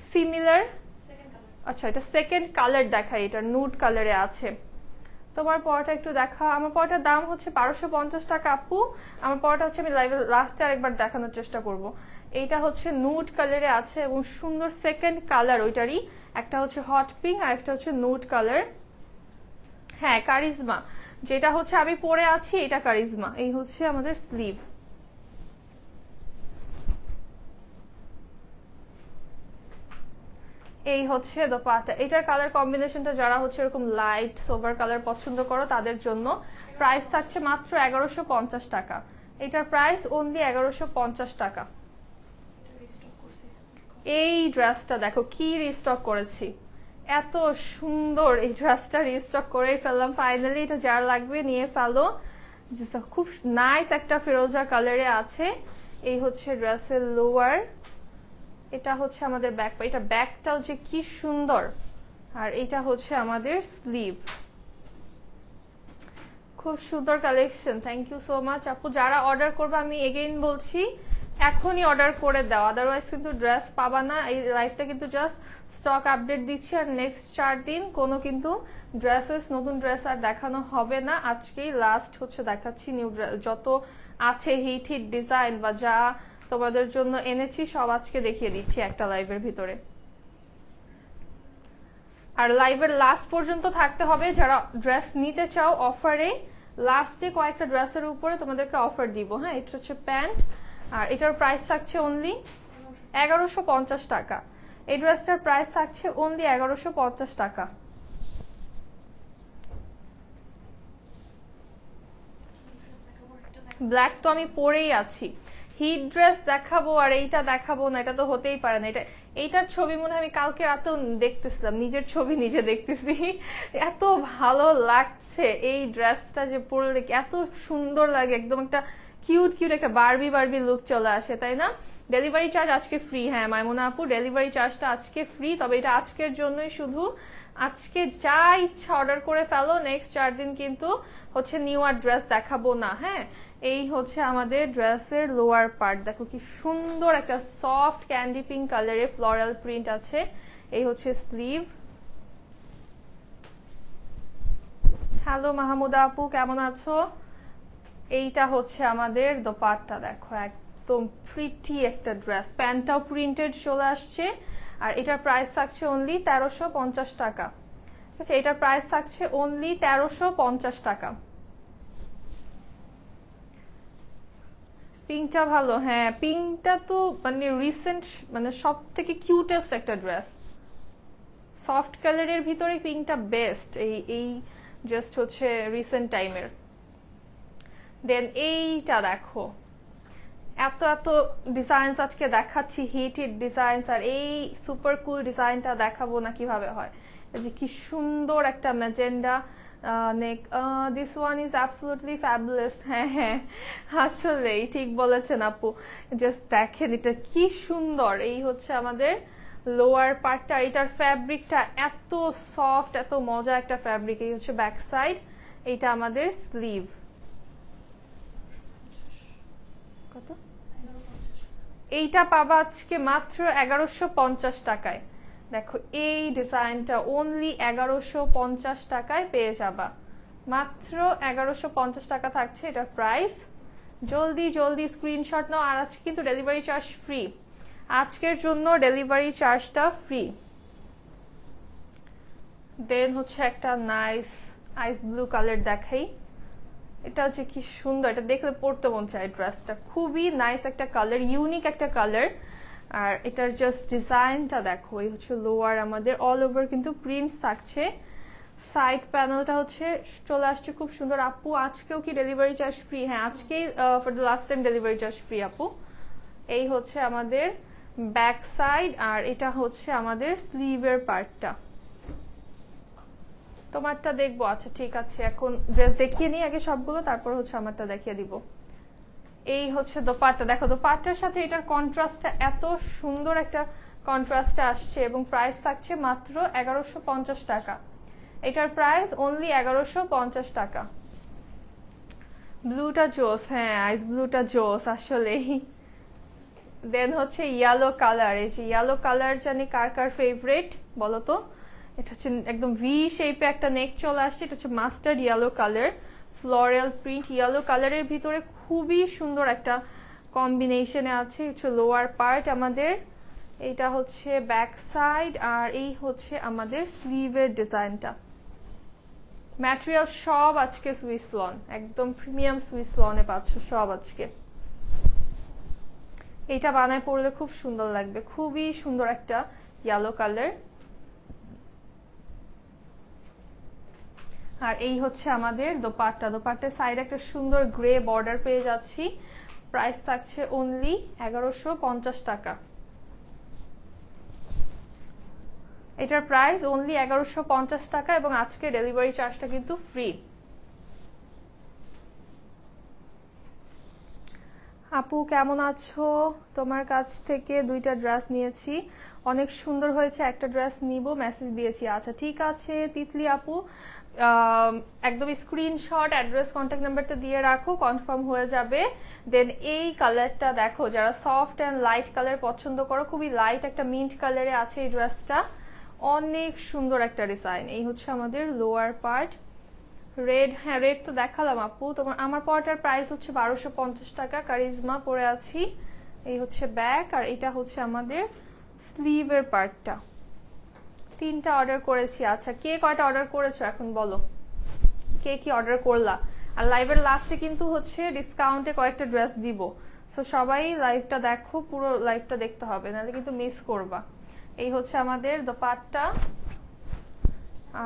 S1: সিমিলার আচ্ছা এটা সেকেন্ড কালার দেখাই, এটা নুড কালারে আছে। তোমার পরোটা একটু দেখা। আমার পরোটার দাম হচ্ছে 1250 টাকা আপু। আমার পরোটা হচ্ছে আমি লাইভে লাস্টে আরেকবার দেখানোর চেষ্টা করব। এইটা হচ্ছে নুড কালারে আছে এবং সুন্দর সেকেন্ড কালার ওইটারই, একটা হচ্ছে হট পিঙ্ক আর একটা হচ্ছে নুড কালার। হ্যাঁ কারিজমা, যেটা হচ্ছে আমি পরে আছি এটা কারিজমা। এই হচ্ছে আমাদের স্লিভ। এই হচ্ছে দোপাট্টা। এটার কালার কম্বিনেশনটা যারা হচ্ছে এরকম লাইট সোবার কালার পছন্দ করো তাদের জন্য। প্রাইস থাকছে মাত্র 1150 টাকা। এটার প্রাইস অনলি 1150 টাকা। এই ড্রেসটা দেখো কি রিস্টক করেছি, এত সুন্দর এই ড্রেসটা রিস্টক করেই ফেললাম ফাইনালি। এটা যার লাগবে নিয়ে ফেলো। খুব নাইস একটা ফিরোজা কালারে আছে। এই হচ্ছে ড্রেসের লোয়ার, এটা হচ্ছে আমাদের ব্যাক, এটা ব্যাকটাও যে কি সুন্দর, আর এটা হচ্ছে আমাদের স্লিভ। খুব সুন্দর collection, thank you so much আপু। যারা অর্ডার করবে আমি এগেইন বলছি এখনই অর্ডার করে দাও, আদারওয়াইজ কিন্তু ড্রেস পাবা না। এই লাইভটা কিন্তু জাস্ট স্টক আপডেট দিচ্ছি, আর নেক্সট 4 দিন কোনো কিন্তু নতুন ড্রেস আর দেখানো হবে না। আজকেই লাস্ট হচ্ছে দেখাচ্ছি নিউ ড্রেস, যত আছে হিট ডিজাইন বা যা তোমাদের জন্য এনেছি সব আজকে দেখিয়ে দিচ্ছি একটা লাইভের ভিতরে। আর লাইভের লাস্ট পর্যন্ত থাকতে হবে যারা ড্রেস নিতে চাও অফারে। লাস্টে কয়েকটা ড্রেসের উপরে তোমাদেরকে অফার দিব। হ্যাঁ এটা হচ্ছে প্যান্ট, আর এটার প্রাইস থাকছে অনলি 1150 টাকা। এই ড্রেসটার প্রাইস থাকছে অনলি 1150 টাকা। ব্ল্যাক তো আমি পরেই আছি। হিট ড্রেস দেখাবো আর এইটা দেখাবো না, এটা তো হতেই পারে না। এইটার ছবি মনে হয় আমি কালকে রাতেও দেখতেছিলাম, নিজের ছবি নিজে দেখতেছি। এত ভালো লাগছে এই ড্রেসটা, যে পরলে এত সুন্দর লাগে, একদম একটা কিউট কিউট একটা বারবি বারবি লুক চলে আসে, তাই না? ডেলিভারি চার্জ আজকে ফ্রি। হ্যাঁ মাইমুনা আপু, ডেলিভারি চার্জটা আজকে ফ্রি, তবে এটা আজকের জন্যই শুধু। আজকে যা ইচ্ছা অর্ডার করে ফেলো, নেক্সট 4 দিন কিন্তু হচ্ছে নিউ আর ড্রেস দেখাবো না। হ্যাঁ এই হচ্ছে আমাদের ড্রেসের লোয়ার পার্ট, দেখো কি সুন্দর একটা সফট ক্যান্ডি পিঙ্ক কালারে ফ্লোরাল প্রিন্ট আছে। এই হচ্ছে স্লিভ। হ্যালো মাহমুদা আপু, কেমন আছো? এইটা হচ্ছে আমাদের দোপাট্টা, দেখো একদম প্রিটি একটা ড্রেস, প্যান্টটাও প্রিন্টেড চলে আসছে। আর এটার প্রাইস থাকছে অনলি 1350 টাকা। ঠিক আছে, এটার প্রাইস থাকছে অনলি 1350 টাকা। পিঙ্কটা ভালো, হ্যাঁ পিঙ্কটা তো মানে রিসেন্ট, মানে সব থেকে কিউটেস্ট একটা ড্রেস। সফট কালারের ভিতরে পিঙ্কটা বেস্ট এই জাস্ট হচ্ছে রিসেন্ট টাইমের। দেন এইটা দেখো, এত এত ডিজাইনস আজকে দেখাচ্ছি, হিট ডিজাইনস, আর এই সুপার কুল ডিজাইনটা দেখাবো না কিভাবে হয়। যে কি সুন্দর একটা magenta neck, this one is absolutely fabulous. হ্যাঁ হ্যাঁ আসলেই ঠিক বলেছেন আপু, জাস্ট দেখেন এটা কি সুন্দর। এই হচ্ছে আমাদের লোয়ার পার্টটা, এটার ফ্যাব্রিকটা এত সফট, এত মজা একটা ফ্যাব্রিক। এই হচ্ছে ব্যাক সাইড, এইটা আমাদের স্লিভ। কত? এইটা পাবা আজকে মাত্র 1150 টাকায়। দেখো এই ডিজাইনটা অনলি 1150 টাকায় পেয়ে যাবা, মাত্র 1150 টাকা থাকছে এটার প্রাইস। জলদি জলদি স্ক্রিনশট নাও। আর আজকে কিন্তু ডেলিভারি চার্জ ফ্রি, আজকের জন্য ডেলিভারি চার্জটা ফ্রি। দেন হচ্ছে একটা নাইস আইস ব্লু কালার দেখাই, এটা হচ্ছে কি সুন্দর, এটা দেখলে পড়তে মন চায়। ড্রেসটা খুবই নাইস একটা কালার, ইউনিক একটা কালার। আর এটার জাস্ট ডিজাইনটা দেখো, এই হচ্ছে লোয়ার আমাদের অল ওভার কিন্তু প্রিন্টস থাকছে। সাইড প্যানেলটা হচ্ছে চলে আসছে খুব সুন্দর। আপু আজকেও কি ডেলিভারি চার্জ ফ্রি? হ্যাঁ আজকেই for the last time delivery charge free আপু। এই হচ্ছে আমাদের ব্যাক সাইড, আর এটা হচ্ছে আমাদের স্লিভের পার্টটা। তোমারটা দেখবো, আচ্ছা ঠিক আছে, এখন ড্রেস দেখিয়ে নিই আগে সবগুলো, তারপর হচ্ছে আমারটা দেখিয়ে দিব। এই হচ্ছে দোপাট্টা, দেখো দোপাট্টার সাথে এটার কন্ট্রাস্টটা এত সুন্দর একটা কন্ট্রাস্টে আসছে, এবং প্রাইস থাকছে মাত্র 1150 টাকা। এটার প্রাইস অনলি 1150 টাকা। ব্লুটা জোস, হ্যাঁ আইস ব্লুটা জোস আসলেই। দেন হচ্ছে ইয়েলো কালার, এই যে ইয়েলো কালার জানি কার কার ফেভারিট বলো তো। এটা হচ্ছে একদম ভি শেপে একটা নেক চলে আসছে। এটা হচ্ছে mustard yellow colour, floral print yellow কালারের ভিতরে খুবই সুন্দর একটা কম্বিনেশনে আছে। হচ্ছে লোয়ার পার্ট আমাদের, এটা হচ্ছে ব্যাক সাইড, আর এই হচ্ছে আমাদের স্লিভের ডিজাইনটা। ম্যাটেরিয়াল সব আজকে সুইস লন, একদম প্রিমিয়াম সুইস লনে পাচ্ছ সব আজকে। এটা বানায় পরলে খুব সুন্দর লাগবে, খুবই সুন্দর একটা ইয়েলো কালার। আর এই হচ্ছে আমাদের দোপাট্টা। দোপাট্টার সাইডে একটা সুন্দর গ্রে বর্ডার পেয়ে যাচ্ছি। প্রাইস থাকছে অনলি 1150 টাকা। এটার প্রাইস অনলি 1150 টাকা এবং আজকে ডেলিভারি চার্জটা কিন্তু ফ্রি। আপু কেমন আছো? তোমার কাছ থেকে 2টা ড্রেস নিয়েছি, অনেক সুন্দর হয়েছে, একটা ড্রেস নিব, মেসেজ দিয়েছি। আচ্ছা ঠিক আছে তিতলি আপু, একদম স্ক্রিনশট, অ্যাড্রেস, কন্ট্যাক্ট নাম্বারটা দিয়ে রাখো, কনফার্ম হয়ে যাবে। দেন এই কালারটা দেখো, যারা সফট অ্যান্ড লাইট কালার পছন্দ করো, খুবই লাইট একটা মিন্ট কালারে আছে এই ড্রেসটা, অনেক সুন্দর একটা ডিজাইন। এই হচ্ছে আমাদের লোয়ার পার্ট, রেড, হ্যাঁ রেড তো দেখালাম আপু। তোমার আমার পরটার প্রাইস হচ্ছে 1250 টাকা, কারিজমা পরে আছি। এই হচ্ছে ব্যাক, আর এটা হচ্ছে আমাদের স্লিভের পার্টটা। 3টা অর্ডার করেছি। আচ্ছা কে কয়টা অর্ডার করেছো এখন বলো, কে কি অর্ডার করলা? আর লাইভের লাস্টে কিন্তু হচ্ছে ডিসকাউন্টে কয়েকটা ড্রেস দিব, সো সবাই লাইভটা দেখো, পুরো লাইভটা দেখতে হবে, নাহলে কিন্তু মিস করবা। এই হচ্ছে আমাদের দোপাট্টা,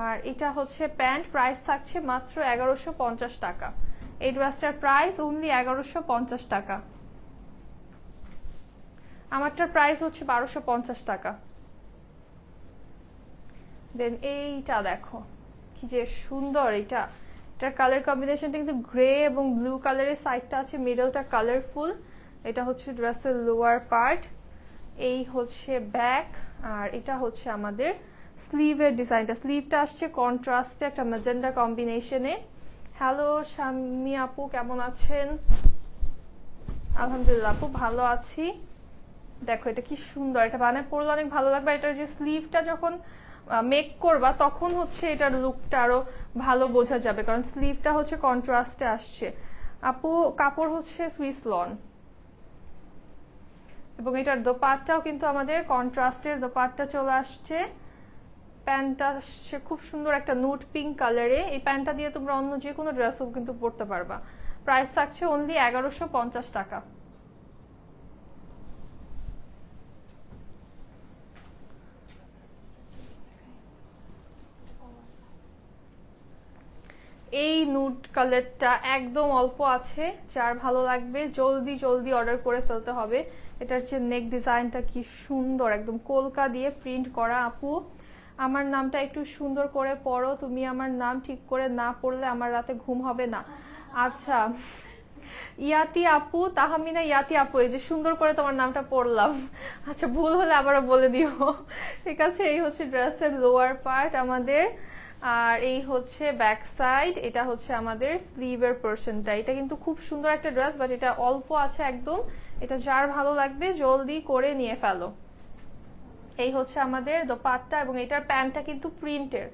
S1: আর এটা হচ্ছে প্যান্ট। প্রাইস থাকছে মাত্র 1150 টাকা। এই ড্রেসটার প্রাইস অনলি 1150 টাকা। আমারটার প্রাইস হচ্ছে 1250 টাকা। দেন এইটা দেখো কি যে সুন্দর, এটার কালার কম্বিনেশনটা কিন্তু গ্রে এবং ব্লু কালারের, সাইডটা আছে মিডলটা কালারফুল। এটা হচ্ছে ড্রেসের লোয়ার পার্ট, এই হচ্ছে ব্যাক, আর এটা হচ্ছে আমাদের স্লিভের ডিজাইনটা। স্লিভটা আসছে কন্ট্রাস্টে একটা ম্যাজেন্ডা কম্বিনেশনে। হ্যালো শাম্মী আপু কেমন আছেন? আলহামদুলিল্লাহ আপু ভালো আছি। দেখো এটা কি সুন্দর, এটা বানায় পরলে অনেক ভালো লাগবে। এটার যে স্লিভটা যখন মেক করবা তখন হচ্ছে এটার লুকটা আরো ভালো বোঝা যাবে, কারণ স্লিভটা হচ্ছে কন্ট্রাস্টে আসছে। আপু কাপড় হচ্ছে সুইস লন, এবং এটার দোপাট্টাও কিন্তু আমাদের কন্ট্রাস্টের দোপাট্টা চলে আসছে। প্যান্টটা আসছে খুব সুন্দর একটা নুট পিঙ্ক কালারে। এই প্যান্টটা দিয়ে তোমরা অন্য যে কোনো ড্রেসও কিন্তু পরতে পারবা। প্রাইস থাকছে অনলি 1150 টাকা। এই নুট কালারটা একদম অল্প আছে, যার ভালো লাগবে জলদি জলদি অর্ডার করে ফেলতে হবে। এটার যে নেক ডিজাইনটা কি সুন্দর, একদম কলকা দিয়ে প্রিন্ট করা। আপু আমার নামটা একটু সুন্দর করে পড়ো, তুমি আমার নাম ঠিক করে না পড়লে আমার রাতে ঘুম হবে না। আচ্ছা ইয়াতি আপু, তাহমিনা ইয়াতি আপু, এই যে সুন্দর করে তোমার নামটা পড়লাম। আচ্ছা ভুল হলে আবারও বলে দিও, ঠিক আছে। এই হচ্ছে ড্রেসের লোয়ার পার্ট আমাদের, আর এই হচ্ছে ব্যাক সাইড, এটা হচ্ছে আমাদের স্লিভের পোরশনটা। এটা কিন্তু খুব সুন্দর একটা ড্রেস, বাট এটা অল্প আছে একদম। এটা যার ভালো লাগবে জলদি করে নিয়ে ফেলো। এই হচ্ছে আমাদের দোপাট্টা, এবং এটার প্যান্টটা কিন্তু প্রিন্টের,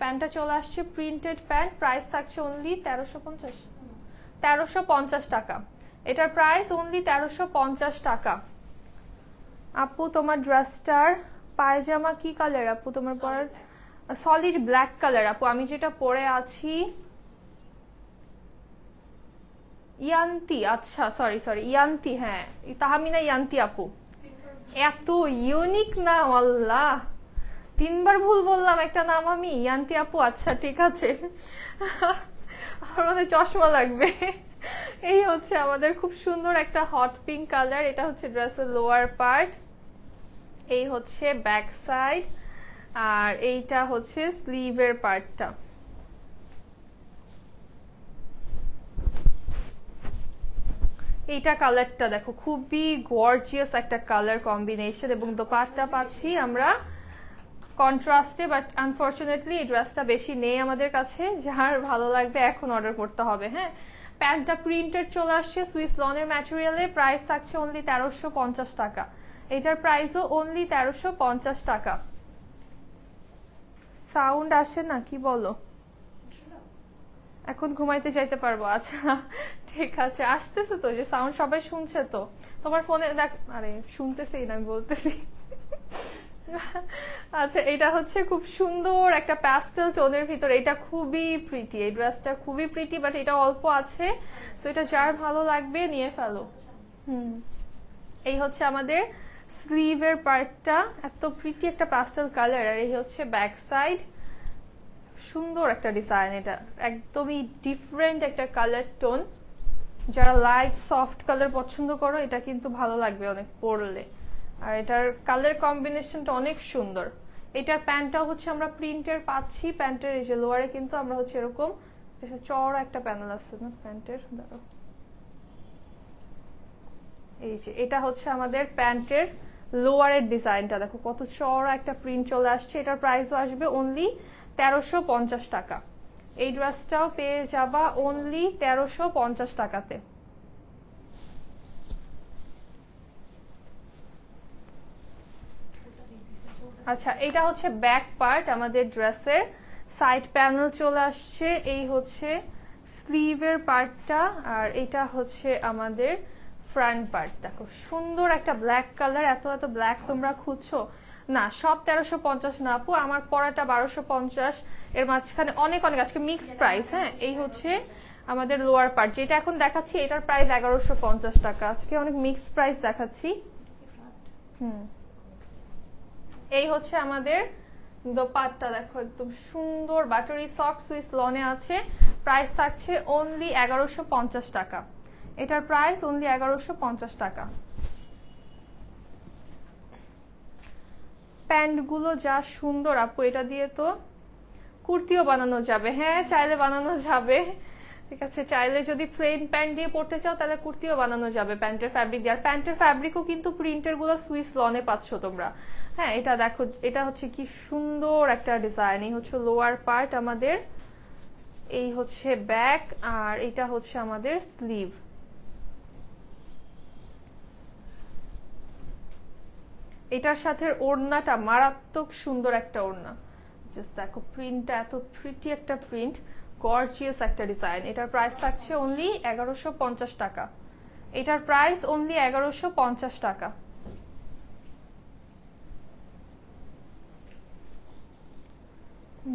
S1: প্যান্টটা চলে আসছে প্রিন্টেড প্যান্ট। প্রাইস থাকছে অনলি 1350 টাকা। এটার প্রাইস অনলি 1350 টাকা। আপু তোমার ড্রেসটার পায়জামা কি কালার আপু? তোমার পরার সলিড ব্ল্যাক কালার আপু। আমি যেটা পরে আছি ইয়ান্তি, আচ্ছা সরি ইয়ান্তি, হ্যাঁ তাহমিনা ইয়ান্তি আপু। এত ইউনিক নাম, আল্লাহ 3বার ভুল বললাম একটা নাম আমি। ইয়ান্তি আপু, আচ্ছা ঠিক আছে, আমার চশমা লাগবে। এই হচ্ছে আমাদের খুব সুন্দর একটা হট পিঙ্ক কালার। এটা হচ্ছে ড্রেসের লোয়ার পার্ট, এই হচ্ছে ব্যাক সাইড, আর এইটা হচ্ছে স্লিভের পার্টটা। এইটা কালারটা দেখো, খুবই গর্জিয়াস একটা কালার কম্বিনেশন, এবং দোপাট্টা পাচ্ছি আমরা কন্ট্রাস্টে, বাট আনফরচুনেটলি এই ড্রেসটা বেশি নেই আমাদের কাছে। যার ভালো লাগবে এখন অর্ডার করতে হবে। হ্যাঁ, প্যান্টটা প্রিন্টেড চলে আসছে সুইস লনের ম্যাটেরিয়ালে। প্রাইস থাকছে অনলি 1350 টাকা। এটার প্রাইসও অনলি 1350 টাকা। সাউন্ড আসে না কি বলো? এখন ঘুমাইতে যাইতে পারবো? আচ্ছা ঠিক আছে, আসতেছে তো, যে সাউন্ড সবাই শুনছে তো তোমার ফোনে দেখ। আরে শুনতেছেই না, আমি বলতেছি। আচ্ছা, এটা হচ্ছে খুব সুন্দর একটা প্যাস্টেল টোনের ভিতরে, এটা খুবই প্রিটি, এই ড্রেসটা খুবই প্রিটি, বাট এটা অল্প আছে, তো এটা যার ভালো লাগবে নিয়ে ফেলো। এই হচ্ছে আমাদের স্লিভের পার্টটা, এত প্রিটি একটা প্যাস্টেল কালার, আর এই হচ্ছে ব্যাক সাইড, সুন্দর একটা ডিজাইন, এটা একদমই ডিফারেন্ট একটা কালার টোন। যারা লাইট সফট কালার পছন্দ করো এটা কিন্তু ভালো লাগবে অনেক পরলে, আর এটার কালার কম্বিনেশনটা অনেক সুন্দর। এটার প্যান্টটাও হচ্ছে আমরা প্রিন্টের পাচ্ছি, প্যান্টের এই যে লোয়ারে কিন্তু আমরা হচ্ছে এরকম চওড়া একটা প্যানেল আছে না প্যান্টের, দাঁড়াও, এই যে এটা হচ্ছে আমাদের প্যান্টের লোয়ারের ডিজাইনটা, দেখো কত চওড়া একটা প্রিন্ট চলে আসছে। এটার প্রাইসও আসবে অনলি 1350 টাকা। এই ড্রেসটাও পেয়ে যাবা অনলি 1350 টাকাতে। আচ্ছা, এটা হচ্ছে ব্যাক পার্ট আমাদের ড্রেসের, সাইড প্যানেল চলে আসছে, এই হচ্ছে স্লিভের পার্টটা, আর এটা হচ্ছে আমাদের ফ্রন্ট পার্ট। দেখো সুন্দর একটা ব্ল্যাক কালার, এত এত ব্ল্যাক তোমরা খুঁজছো না, সব 1350 না আপু, আমার পরাটা 1250, এর মাঝখানে অনেক অনেক আজকে মিক্স প্রাইস। হ্যাঁ, এই হচ্ছে আমাদের লোয়ার পার্ট, যেটা এখন দেখাচ্ছি এটার প্রাইস 1150 টাকা, আজকে অনেক মিক্স প্রাইস দেখাচ্ছি। এই হচ্ছে আমাদের দোপাট্টা, দেখো একদম সুন্দর বাটারি সফট সুইস লনে আছে, প্রাইস থাকছে অনলি 1150 টাকা। এটার প্রাইস অনলি 1150 টাকা। প্যান্টগুলো যা সুন্দর আপু, এটা দিয়ে তো কুর্তিও বানানো যাবে। হ্যাঁ, চাইলে বানানো যাবে, ঠিক আছে, চাইলে যদি প্লেন প্যান্ট দিয়ে পরতে চাও তাহলে কুর্তিও বানানো যাবে প্যান্টের ফ্যাব্রিক দিয়ে। আর প্যান্টের ফ্যাব্রিকও কিন্তু প্রিন্টের গুলো সুইস লনে পাচ্ছ তোমরা। হ্যাঁ, এটা দেখো, এটা হচ্ছে কি সুন্দর একটা ডিজাইন, এই হচ্ছে লোয়ার পার্ট আমাদের, এই হচ্ছে ব্যাক, আর এটা হচ্ছে আমাদের স্লিভ। এটার সাথে ওড়নাটা মারাত্মক সুন্দর একটা ওড়না, জাস্ট দেখো প্রিন্টটা এত প্রিটি একটা প্রিন্ট, গর্জিয়াস একটা ডিজাইন। এটার প্রাইস থাকছে অনলি 1150 টাকা। এটার প্রাইস অনলি 1150 টাকা।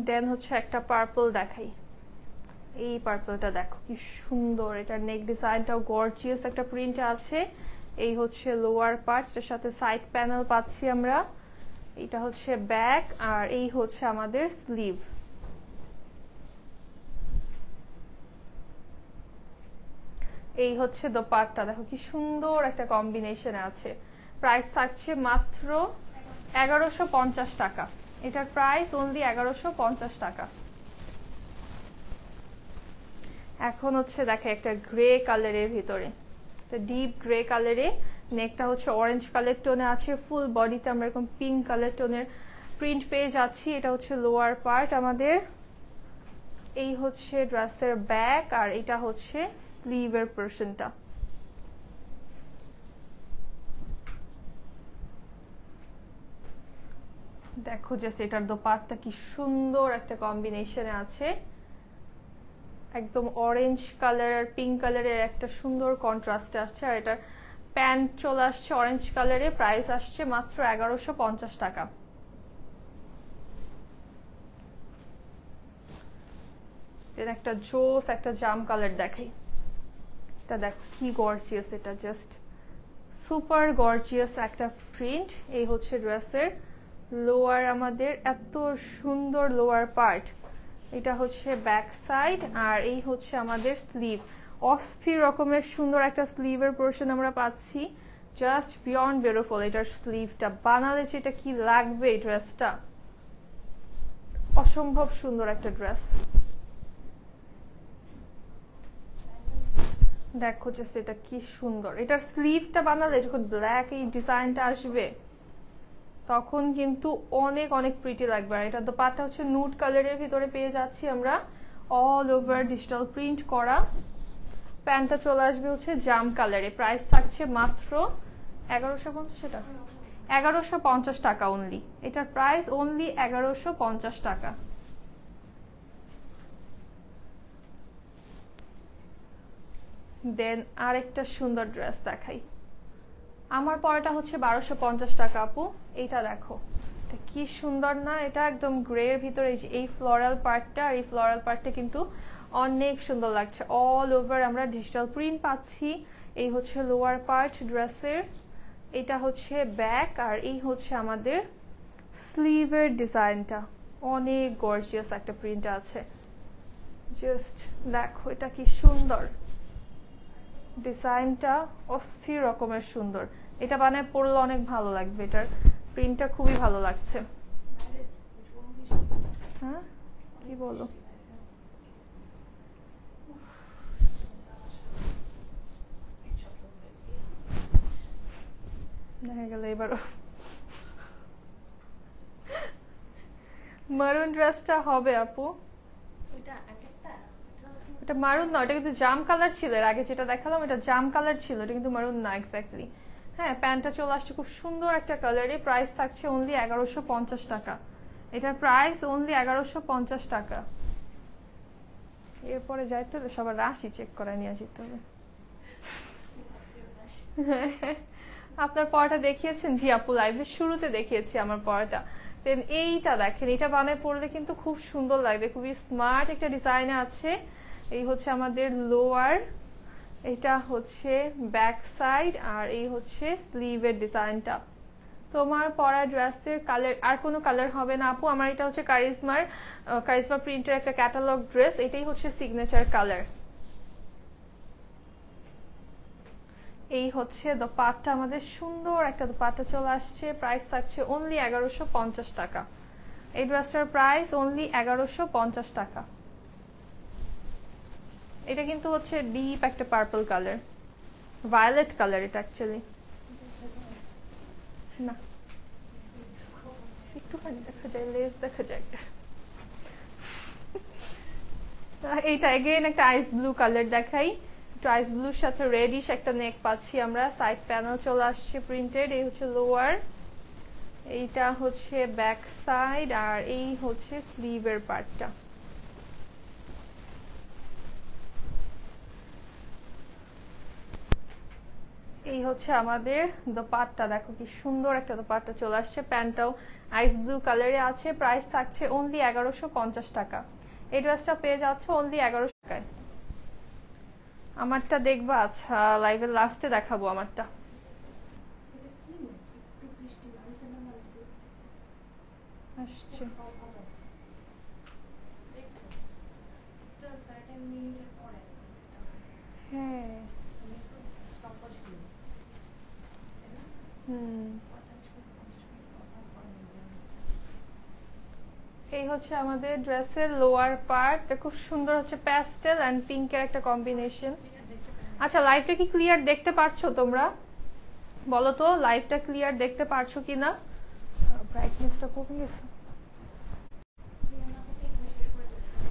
S1: দেন হচ্ছে একটা পার্পল দেখাই, এই পার্পলটা দেখো কি সুন্দর, এটার নেক ডিজাইনটাও গর্জিয়াস একটা প্রিন্ট আছে। এই হচ্ছে লোয়ার পার্ট, এটার সাথে সাইড প্যানেল পাচ্ছি আমরা, এটা হচ্ছে ব্যাক, আর এই হচ্ছে আমাদের স্লিভ। এই হচ্ছে দোপাট্টা, দেখো কি সুন্দর একটা কম্বিনেশন আছে। প্রাইস থাকছে মাত্র 1150 টাকা। এটার প্রাইস অনলি 1150 টাকা। এখন হচ্ছে দেখে একটা গ্রে কালারের ভিতরে, ডিপ গ্রে কালারে, নেকটা হচ্ছে অরেঞ্জ কালার টোনে আছে, ফুল বডিতে আমরা এরকম পিঙ্ক কালার টোনের প্রিন্ট পেয়ে যাচ্ছি। এটা হচ্ছে লোয়ার পার্ট আমাদের, এই হচ্ছে ড্রেসের ব্যাক, আর এটা হচ্ছে স্লিভের পোরশনটা। দেখো জাস্ট এটার দোপাট্টা কি সুন্দর একটা কম্বিনেশনে আছে, একদম অরেঞ্জ কালার আর পিঙ্ক কালারের একটা সুন্দর কন্ট্রাস্ট আসছে। আর এটার প্যান্ট চলে আসছে অরেঞ্জ কালারে, প্রাইস আসছে মাত্র 1150 টাকা। একটা জোস একটা জাম কালার দেখাই, এটা দেখো কি গর্জিয়াস, এটা জাস্ট সুপার গর্জিয়াস একটা প্রিন্ট। এই হচ্ছে ড্রেসের লোয়ার আমাদের, এত সুন্দর লোয়ার পার্ট, এটা হচ্ছে ব্যাক সাইড, আর এই হচ্ছে আমাদের স্লিভ। অস্থির রকমের সুন্দর একটা স্লিভের পোরশন আমরা পাচ্ছি, জাস্ট বিয়ন্ড বিউটিফুল। এটার স্লিভটা বানালে যেটা কি লাগবে, এই ড্রেসটা অসম্ভব সুন্দর একটা ড্রেস। দেখো জাস্ট এটা কি সুন্দর, এটার স্লিভটা বানালে যখন ব্ল্যাক এই ডিজাইনটা আসবে তখন কিন্তু অনেক অনেক প্রিটি লাগবে। আর এটা দোপাট্টা হচ্ছে নুড কালারের ভিতরে পেয়ে যাচ্ছি আমরা, অল ওভার ডিজিটাল প্রিন্ট করা। প্যান্টটা চলে আসবে হচ্ছে জাম কালারে, প্রাইস থাকছে মাত্র 1150 টাকা। 1150 টাকা অনলি। এটার প্রাইস অনলি 1150 টাকা। দেন আরেকটা সুন্দর ড্রেস দেখাই। আমার পরাটা হচ্ছে 1250 টাকা আপু। এইটা দেখো, এটা কি সুন্দর না? এটা একদম গ্রে এর ভিতরে এই ফ্লোরাল পার্টটা, আর এই ফ্লোরাল পার্টটা কিন্তু অনেক সুন্দর লাগছে। অল ওভার আমরা ডিজিটাল প্রিন্ট পাচ্ছি। এই হচ্ছে লোয়ার পার্ট ড্রেসের, এটা হচ্ছে ব্যাক, আর এই হচ্ছে আমাদের স্লিভের ডিজাইনটা। অনেক গর্জিয়াস একটা প্রিন্ট আছে। জাস্ট দেখো এটা কি সুন্দর, ডিজাইনটা অস্থির রকমের সুন্দর। এটা বানায় পরলে অনেক ভালো লাগবে, এটার প্রিন্টটা খুবই ভালো লাগছে। হ্যাঁ কি বলো? দেখা গেল এবারও মারুন ড্রেসটা হবে আপু। এটা মারুন না, এটা কিন্তু জাম কালার ছিল। এর আগে যেটা দেখালাম এটা জাম কালার ছিল, এটা কিন্তু মারুন না এক্স্যাক্টলি। হ্যাঁ, প্যান্টটা চলে আসছে খুব সুন্দর একটা কালারে। প্রাইস থাকছে অনলি 1150 টাকা। এটার প্রাইস অনলি 1150 টাকা। এরপরে যাইতে হলে সবার রাশি চেক করায় নিয়ে যেতে হবে। আপনার পরাটা দেখিয়েছেন? জি আপু, লাইভের শুরুতে দেখিয়েছি আমার পরাটা। দেন এইটা দেখেন, এটা বানায় পরলে কিন্তু খুব সুন্দর লাগবে, খুবই স্মার্ট একটা ডিজাইনে আছে। এই হচ্ছে আমাদের লোয়ার, এটা হচ্ছে ব্যাক সাইড, আর এই হচ্ছে স্লিভের ডিজাইনটা। তোমার পরা ড্রেসের কালার আর কোনো কালার হবে না আপু। আমার এটা হচ্ছে কারিজমা প্রিন্টের একটা ক্যাটালগ ড্রেস, এটাই হচ্ছে সিগনেচার কালার। এই হচ্ছে দোপাট্টা, আমাদের সুন্দর একটা দোপাট্টা চলে আসছে। প্রাইস থাকছে অনলি 1150 টাকা। এই ড্রেসটার প্রাইস অনলি 1150 টাকা। এটা কিন্তু হচ্ছে ডিপ একটা পার্পল কালার, ভায়োলেট কালার এটা অ্যাকচুয়ালি। না একটুখানি দেখা যায়, লেস দেখা যায় একটা। এইটা এগেইন একটা আইস ব্লু কালার দেখাই। আইস ব্লুর সাথে রেডিশ একটা নেক পাচ্ছি আমরা। সাইড প্যানেল চলে আসছে প্রিন্টেড। এই হচ্ছে লোয়ার, এইটা হচ্ছে ব্যাক সাইড, আর এই হচ্ছে স্লিভের পার্টটা। এই হচ্ছে আমাদের দোপাট্টা। দেখো কি সুন্দর একটা দোপাট্টা চলে আসছে। প্যান্টটাও আইস ব্লু কালারে আছে। প্রাইস থাকছে অনলি 1150 টাকা। এই ড্রেসটা পেয়ে যাচ্ছে অনলি 1100 টাকায়। আমারটা দেখবা? আচ্ছা, লাইভের লাস্টে দেখাবো আমারটা। হ্যাঁ এই হচ্ছে আমাদের ড্রেসের লোয়ার পার্ট। এটা খুব সুন্দর হচ্ছে প্যাস্টেল এন্ড পিঙ্কের একটা কম্বিনেশন। আচ্ছা, লাইভটা কি ক্লিয়ার দেখতে পারছো তোমরা? বলো তো লাইভটা ক্লিয়ার দেখতে পারছো কিনা? ব্রাইটনেসটা কমে গেছে।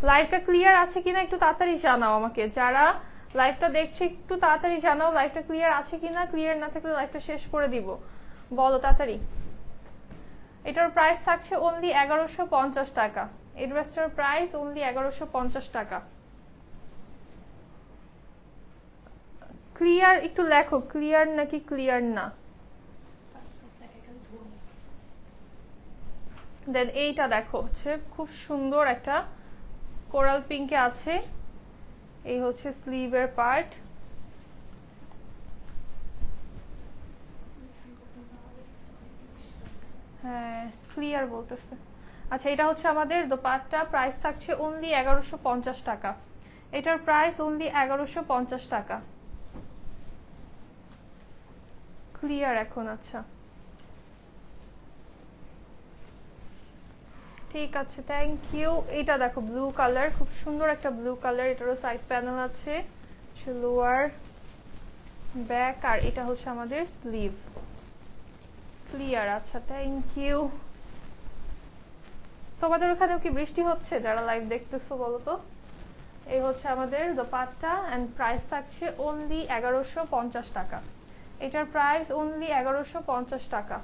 S1: লাইভটা ক্লিয়ার আছে কিনা একটু তাড়াতাড়ি জানাও আমাকে। যারা লাইভটা দেখছো একটু তাড়াতাড়ি জানাও লাইভটা ক্লিয়ার আছে কিনা। ক্লিয়ার না থাকলে লাইভটা শেষ করে দিব। বলো তাড়াতাড়ি। এটার প্রাইস থাকছে অনলি 1150 টাকা। এই ড্রেসটার প্রাইস অনলি 1150 টাকা। ক্লিয়ার একটু লেখো, ক্লিয়ার নাকি ক্লিয়ার না। দেন এইটা দেখো, হচ্ছে খুব সুন্দর একটা কোরাল পিঙ্কে আছে। এই হচ্ছে স্লিভের পার্ট। হ্যাঁ ক্লিয়ার বলতেছে। আচ্ছা, এটা হচ্ছে আমাদের দোপাট্টা। প্রাইস থাকছে অনলি 1150 টাকা। এটার প্রাইস অনলি 1150 টাকা। ক্লিয়ার এখন? আচ্ছা ঠিক আছে, থ্যাংক ইউ। এটা দেখো ব্লু কালার, খুব সুন্দর একটা ব্লু কালার। এটারও সাইড প্যানেল আছে, লোয়ার ব্যাক, আর এটা হচ্ছে আমাদের স্লিভ। ক্লিয়ার? আচ্ছা থ্যাংক ইউ। তোমাদের ওখানেও কি বৃষ্টি হচ্ছে যারা লাইভ দেখতেছো বলো তো? এই হচ্ছে আমাদের দোপাট্টা এন্ড প্রাইস থাকছে অনলি 1150 টাকা। এটার প্রাইস অনলি 1150 টাকা।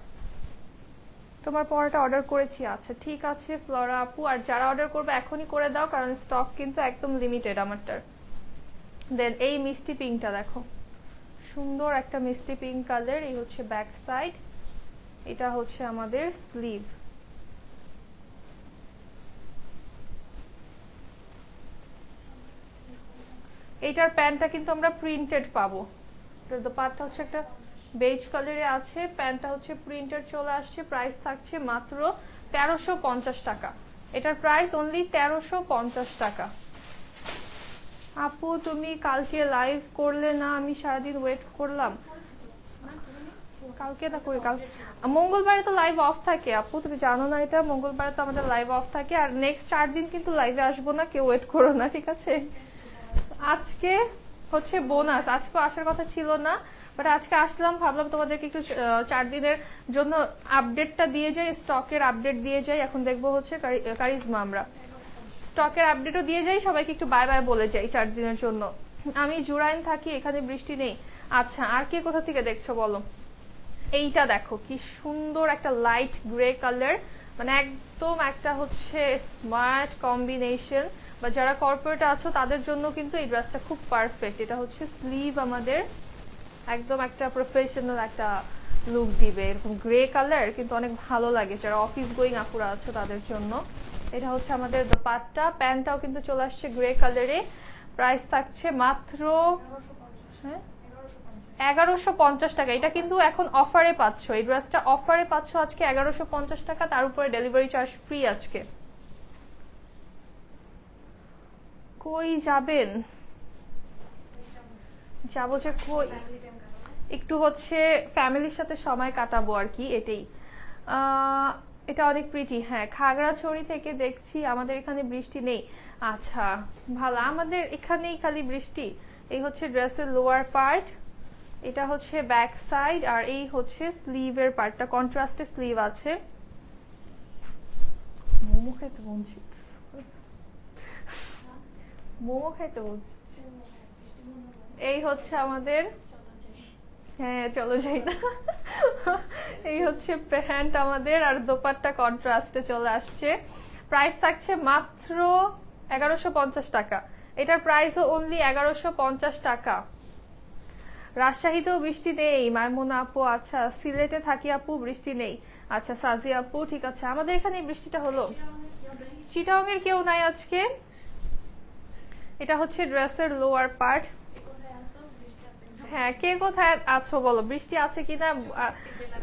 S1: তোমার পরাটা অর্ডার করেছি, আচ্ছা ঠিক আছে ফ্লোরা আপু। আর যারা অর্ডার করবে এখনই করে দাও, কারণ স্টক কিন্তু একদম লিমিটেড আমারটার। দেন এই মিষ্টি পিঙ্কটা দেখো, সুন্দর একটা মিষ্টি পিঙ্ক কালার। এই হচ্ছে ব্যাক সাইড, এটা হচ্ছে আমাদের স্লিভ। এইটার প্যান্টটা কিন্তু আমরা প্রিন্টেড পাবো। দোপাট্টা হচ্ছে একটা বেজ কালারে আছে, প্যান্টটা হচ্ছে প্রিন্টেড চলে আসছে। প্রাইস থাকছে মাত্র 1350 টাকা। এটার প্রাইস অনলি 1350 টাকা। আপু তুমি কালকে লাইভ করলে না, আমি সারাদিন ওয়েট করলাম। কালকে না করি, কালকে মঙ্গলবারে তো লাইভ অফ থাকে আপু, তুমি জানো না এটা? মঙ্গলবারে তো আমাদের লাইভ অফ থাকে। আর নেক্সট 4 দিন কিন্তু লাইভে আসবো না, কেউ ওয়েট করো না, ঠিক আছে? আজকে হচ্ছে বোনাস, আজকে আসার কথা ছিল না, বাট আজকে আসলাম, ভাবলাম তোমাদেরকে একটু 4 দিনের জন্য আপডেটটা দিয়ে যাই, স্টকের আপডেট দিয়ে যাই। এখন দেখবো হচ্ছে কারিজমা, আমরা স্টকের আপডেটও দিয়ে যাই, সবাইকে একটু বাই বাই বলে যাই 4 দিনের জন্য। আমি জুরাইন থাকি, এখানে বৃষ্টি নেই। আচ্ছা, আর কে কোথা থেকে দেখছো বলো? এইটা দেখো কি সুন্দর একটা লাইট গ্রে কালার, মানে একদম একটা হচ্ছে স্মার্ট কম্বিনেশন। বা যারা কর্পোরেট আছো তাদের জন্য কিন্তু এই ড্রেসটা খুব পারফেক্ট। এটা হচ্ছে স্লিভ আমাদের, একদম একটা প্রফেশনাল একটা লুক দিবে। এরকম গ্রে কালার কিন্তু অনেক ভালো লাগে যারা অফিস গোয়িং আপুরা আছো তাদের জন্য। এটা হচ্ছে আমাদের দোপাট্টা, প্যান্টটাও কিন্তু চলে আসছে গ্রে কালারে। প্রাইস থাকছে মাত্র 1150 টাকা। এটা কিন্তু এখন অফারে পাচ্ছ, এই ড্রেসটা অফারে পাচ্ছ আজকে 1150 টাকা, তার উপরে ডেলিভারি চার্জ ফ্রি আজকে। কই যাবেন? যাবো যে কই, একটু হচ্ছে ফ্যামিলির সাথে সময় কাটাবো আর কি, এটাই। এটা অনেক প্রিটি। হ্যাঁ, খাগড়াছড়ি থেকে দেখছি, আমাদের এখানে বৃষ্টি নেই। আচ্ছা ভালো, আমাদের এখানেই খালি বৃষ্টি। এই হচ্ছে ড্রেসের লোয়ার পার্ট, এটা হচ্ছে ব্যাক সাইড, আর এই হচ্ছে স্লিভের পার্টটা, কন্ট্রাস্টে স্লিভ আছে। মোমো খাইতে বলছি, মোমো খাইতে বলছি। এই হচ্ছে আমাদের, হ্যাঁ চলো যাই না। এই হচ্ছে প্যান্ট আমাদের, আর দোপাট্টা কন্ট্রাস্টে চলে আসছে। প্রাইস থাকছে মাত্র 1150 টাকা। এটার প্রাইসও অনলি 1150 টাকা। রাজশাহীতেও বৃষ্টি নেই মাইমুনা আপু। আচ্ছা, সিলেটে থাকি আপু, বৃষ্টি নেই। আচ্ছা সাজি আপু, ঠিক আছে, আমাদের এখানে বৃষ্টিটা হলো। চিটাং এর কেউ নাই আজকে। এটা হচ্ছে ড্রেসের লোয়ার পার্ট। হ্যাঁ, কে কোথায় আছো বলো, বৃষ্টি আছে কিনা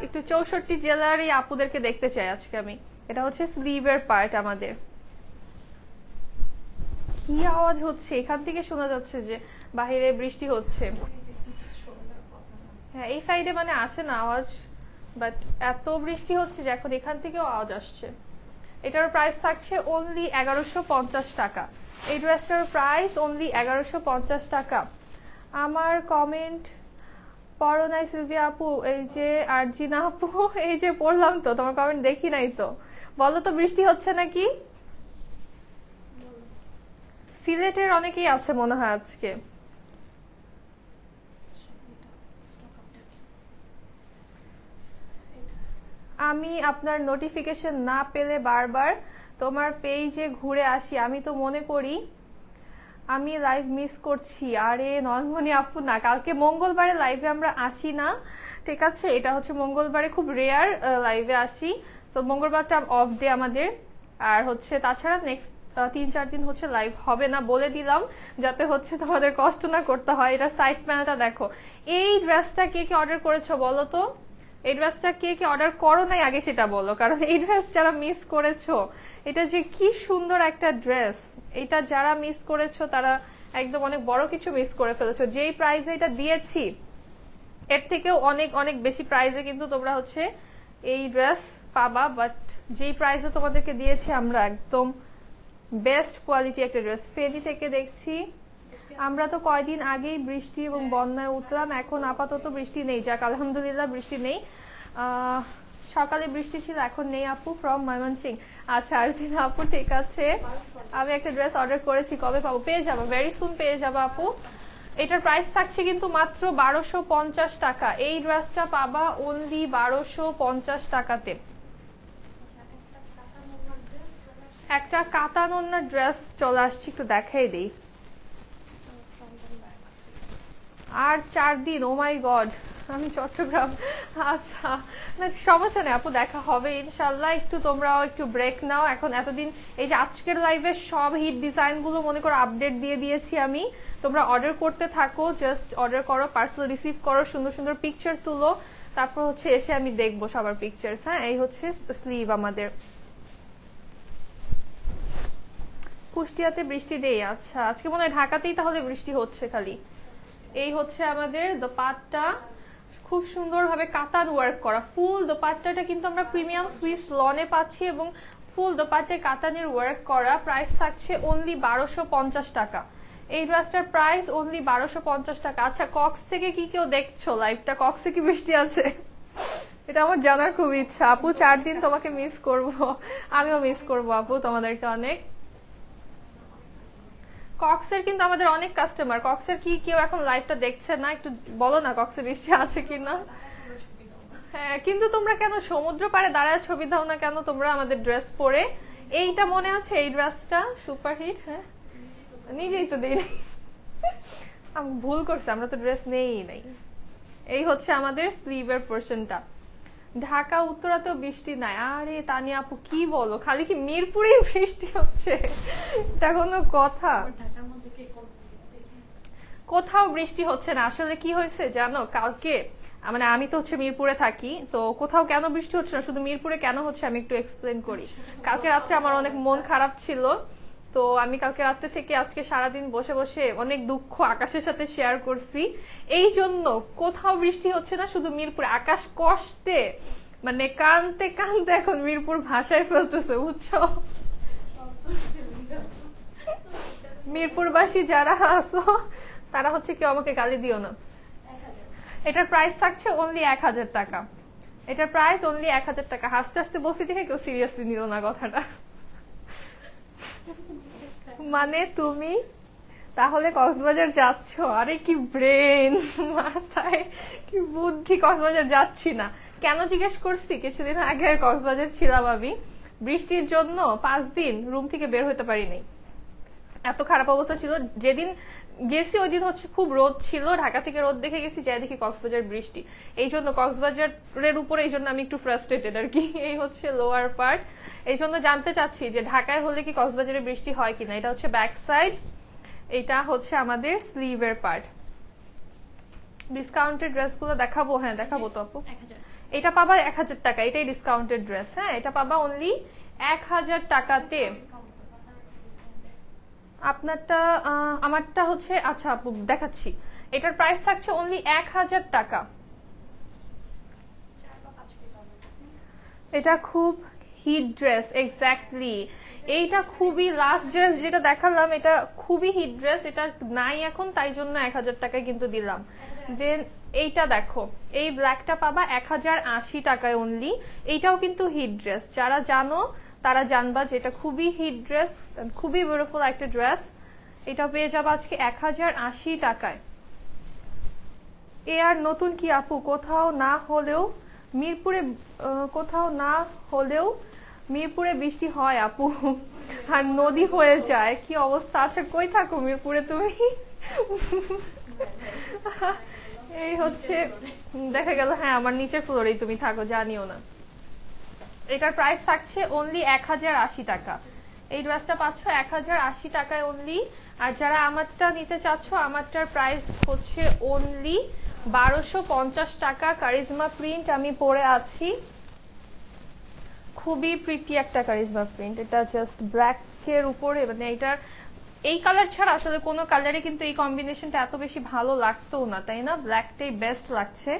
S1: একটু। 64 জেলারই আপুদেরকে দেখতে চাই আজকে আমি। এটা হচ্ছে স্লিভের পার্ট আমাদের। কি আওয়াজ হচ্ছে? এখান থেকে শোনা যাচ্ছে যে বাহিরে বৃষ্টি হচ্ছে। হ্যাঁ, এই সাইডে মানে আসে না আওয়াজ, বাট এত বৃষ্টি হচ্ছে যে এখন এখান থেকেও আওয়াজ আসছে। এটার প্রাইস থাকছে অনলি 1150 টাকা। এই ড্রেসটার প্রাইস অনলি 1150 টাকা। আমার কমেন্ট পড়ো নাই সিলভিয়া আপু, এই যে আরজিনা আপু, এই যে পড়লাম তো, তোমার কমেন্ট দেখি নাই তো। বলো তো বৃষ্টি হচ্ছে নাকি? সিলেটের অনেকেই আছে মনে হয় আজকে। আমি আপনার নোটিফিকেশন না পেলে বারবার তোমার পেজে ঘুরে আসি, আমি তো মনে করি আমি লাইভ মিস করছি। আরে নয়নমণি আপু না, কালকে মঙ্গলবারে লাইভে আমরা আসি না, ঠিক আছে? এটা হচ্ছে মঙ্গলবারে খুব রেয়ার লাইভে আসি, তো মঙ্গলবারটা অফ ডে আমাদের। আর হচ্ছে তাছাড়া নেক্সট 3-4 দিন হচ্ছে লাইভ হবে না, বলে দিলাম, যাতে হচ্ছে তোমাদের কষ্ট না করতে হয়। এটা সাইড প্যানেলটা দেখো। এই ড্রেসটা কে কে অর্ডার করেছো বলো তো? এই ড্রেসটা কে কে অর্ডার করো নাই আগে সেটা বলো, কারণ এই ড্রেস যারা মিস করেছো, এটা যে কি সুন্দর একটা ড্রেস, এটা যারা মিস করেছো তারা একদম অনেক বড় কিছু মিস করে ফেলেছো। যেই প্রাইসে এটা দিয়েছি এর থেকেও অনেক অনেক বেশি প্রাইসে কিন্তু তোমরা হচ্ছে এই ড্রেস পাবা, বাট যেই প্রাইসে তোমাদেরকে দিয়েছি আমরা, একদম বেস্ট কোয়ালিটি একটা ড্রেস। ফেনি থেকে দেখছি, আমরা তো কয়দিন আগেই বৃষ্টি এবং বন্যায় উঠলাম, এখন আপাতত বৃষ্টি নেই, যাক আলহামদুলিল্লাহ বৃষ্টি নেই। সকালে বৃষ্টি ছিল, এখন নেই আপু, ফ্রম ময়মনসিং। আচ্ছা আরজিনা আপু, ঠিক আছে, আমি একটা ড্রেস অর্ডার করেছি, কবে পাবো? পেয়ে যাবো, ভেরি সুন পেয়ে যাবো আপু। এটার প্রাইস থাকছে কিন্তু মাত্র 1250 টাকা। এই ড্রেসটা পাবা অনলি 1250 টাকাতে। একটা কাতান ওড়না ড্রেস চলে আসছে, একটু দেখাই দিই। আর 4 দিন, ও মাই গড, আমি চট্টগ্রাম। আচ্ছা না সমস্যা নেই আপু, দেখা হবে ইনশাল্লাহ। একটু তোমরাও একটু ব্রেক নাও এখন। এতদিন এই যে আজকের লাইভে সব হিট ডিজাইন গুলো মনে করো আপডেট দিয়ে দিয়েছি আমি। তোমরা অর্ডার করতে থাকো, জাস্ট অর্ডার করো, পার্সেল রিসিভ করো, সুন্দর সুন্দর পিকচার তুলো, তারপর হচ্ছে এসে আমি দেখবো সবার পিকচার্স। হ্যাঁ, এই হচ্ছে স্লিভ আমাদের। কুষ্টিয়াতে বৃষ্টি দেই? আচ্ছা, আজকে মনে হয় ঢাকাতেই তাহলে বৃষ্টি হচ্ছে খালি। এই হচ্ছে আমাদের দোপাট্টা, খুব সুন্দরভাবে কাতান ওয়ার্ক করা। ফুল দোপাট্টাটা কিন্তু আমরা প্রিমিয়াম সুইস লনে পাচ্ছি এবং ফুল দোপাট্টায় কাতানের ওয়ার্ক করা। প্রাইস থাকছে অনলি 1250 টাকা। এই ড্রেসটার প্রাইস অনলি 1250 টাকা। আচ্ছা, কক্স থেকে কি কেউ দেখছো লাইভটা? কক্সে কি বৃষ্টি আছে? এটা আমার জানার খুব ইচ্ছা আপু। 4 দিন তোমাকে মিস করব, আমিও মিস করব আপু তোমাদেরকে অনেক। কক্সের কিন্তু আমাদের অনেক কাস্টমার। কক্সের কি কেউ এখন লাইভটা দেখছে না? একটু বলো না কক্সে বৃষ্টি আছে কিনা। হ্যাঁ, কিন্তু তোমরা কেন সমুদ্র পাড়ে দাঁড়ায় ছবি দাও না কেন তোমরা আমাদের ড্রেস পরে? এইটা মনে আছে এই ড্রেসটা সুপারহিট? হ্যাঁ, নিজেই তো দেই নাই, আমি ভুল করছি, আমরা তো ড্রেস নেই নাই। এই হচ্ছে আমাদের স্লিভের পোরশনটা। ঢাকা উত্তরাতেও বৃষ্টি নাই? আরে তানিয়া আপু কি বলো, খালি কি মিরপুরে বৃষ্টি হচ্ছে? এটা কোনো কথা? কোথাও বৃষ্টি হচ্ছে না। আসলে কি হয়েছে জানো, কালকে মানে আমি তো হচ্ছে মিরপুরে থাকি, তো কোথাও কেন বৃষ্টি হচ্ছে না, শুধু মিরপুরে কেন হচ্ছে আমি একটু এক্সপ্লেন করি। কালকে রাত্রে আমার অনেক মন খারাপ ছিল, তো আমি কালকে রাত্রে থেকে আজকে সারাদিন বসে বসে অনেক দুঃখ আকাশের সাথে শেয়ার করছি। এই জন্য কোথাও বৃষ্টি হচ্ছে না, শুধু মিরপুরে। আকাশ কষ্টে মানে কানতে কানতে এখন মিরপুর ভাষায় ফেলতেছে, বুঝছো? মিরপুরবাসী যারা আছো তারা হচ্ছে কেউ আমাকে গালি দিও না। এটার প্রাইস থাকছে অনলি 1000 টাকা। এটার প্রাইস অনলি 1000 টাকা। হাসতে হাসতে বসে দেখে কেউ সিরিয়াসলি নিল না কথাটা। মানে তুমি তাহলে কক্সবাজার যাচ্ছ? আরে কি ব্রেন মাথায়, কি বুদ্ধি! কক্সবাজার যাচ্ছি না কেন জিজ্ঞেস করছি? কিছুদিন আগে কক্সবাজার ছিলাম আমি, বৃষ্টির জন্য 5 দিন রুম থেকে বের হতে পারি নাই, এত খারাপ অবস্থা ছিল। যেদিন গেছি ওই দিন হচ্ছে খুব রোদ ছিল, ঢাকা থেকে রোদ দেখে গেছি, যাই দেখি কক্সবাজার বৃষ্টি। এই জন্য কক্সবাজারের উপরে এই জন্য আমি একটু ফ্রাস্ট্রেটেড আর কি। এই হচ্ছে লোয়ার পার্ট। এই জন্য জানতে চাচ্ছি যে ঢাকায় হলে কি কক্সবাজারে বৃষ্টি হয় কিনা। এটা হচ্ছে ব্যাক সাইড, এটা হচ্ছে আমাদের স্লিভের পার্ট। ডিসকাউন্টেড ড্রেসগুলো দেখাবো? হ্যাঁ দেখাবো তো আপু। এটা পাবা 1000 টাকা, এটাই ডিসকাউন্টেড ড্রেস। হ্যাঁ, এটা পাবা অনলি 1000 টাকাতে। আপনারটা আমারটা হচ্ছে, আচ্ছা আপু দেখাচ্ছি, এটার প্রাইস থাকছে অনলি 1000 টাকা। এটা খুব হিট ড্রেস, এক্স্যাক্টলি। এইটা খুবই লাস্ট ড্রেস যেটা দেখালাম, এটা খুবই হিট ড্রেস। এটা নাই এখন, তাই জন্য 1000 টাকায় কিন্তু দিলাম। দেন এইটা দেখো, এই ব্ল্যাকটা পাবা 1080 টাকায় অনলি। এইটাও কিন্তু হিট ড্রেস, যারা জানো তারা জানবা যে এটা খুবই হিট ড্রেস, খুবই বিউটিফুল একটা ড্রেস। এটা পেয়ে যাবো আজকে 1080 টাকায়। এ আর নতুন কি আপু? কোথাও না হলেও মিরপুরে, কোথাও না হলেও মিরপুরে বৃষ্টি হয় আপু, আর নদী হয়ে যায়, কি অবস্থা। আচ্ছা, কই থাকো মিরপুরে তুমি? এই হচ্ছে দেখা গেল, হ্যাঁ আমার নিচের ফ্লোরেই তুমি থাকো, জানিও না। এটার প্রাইস থাকছে অনলি 1080 টাকা। এই ড্রেসটা পাচ্ছ 1080 টাকায় অনলি। আর যারা আমারটা নিতে চাচ্ছ, আমারটার প্রাইস হচ্ছে অনলি 1250 টাকা। কারিজমা প্রিন্ট আমি পরে আছি, খুবই প্রিটি একটা কারিজমা প্রিন্ট। এটা জাস্ট ব্ল্যাকের উপরে, মানে এটার এই কালার ছাড়া আসলে কোনো কালারে কিন্তু এই কম্বিনেশনটা এত বেশি ভালো লাগতো না, তাই না? ব্ল্যাকটাই বেস্ট লাগছে।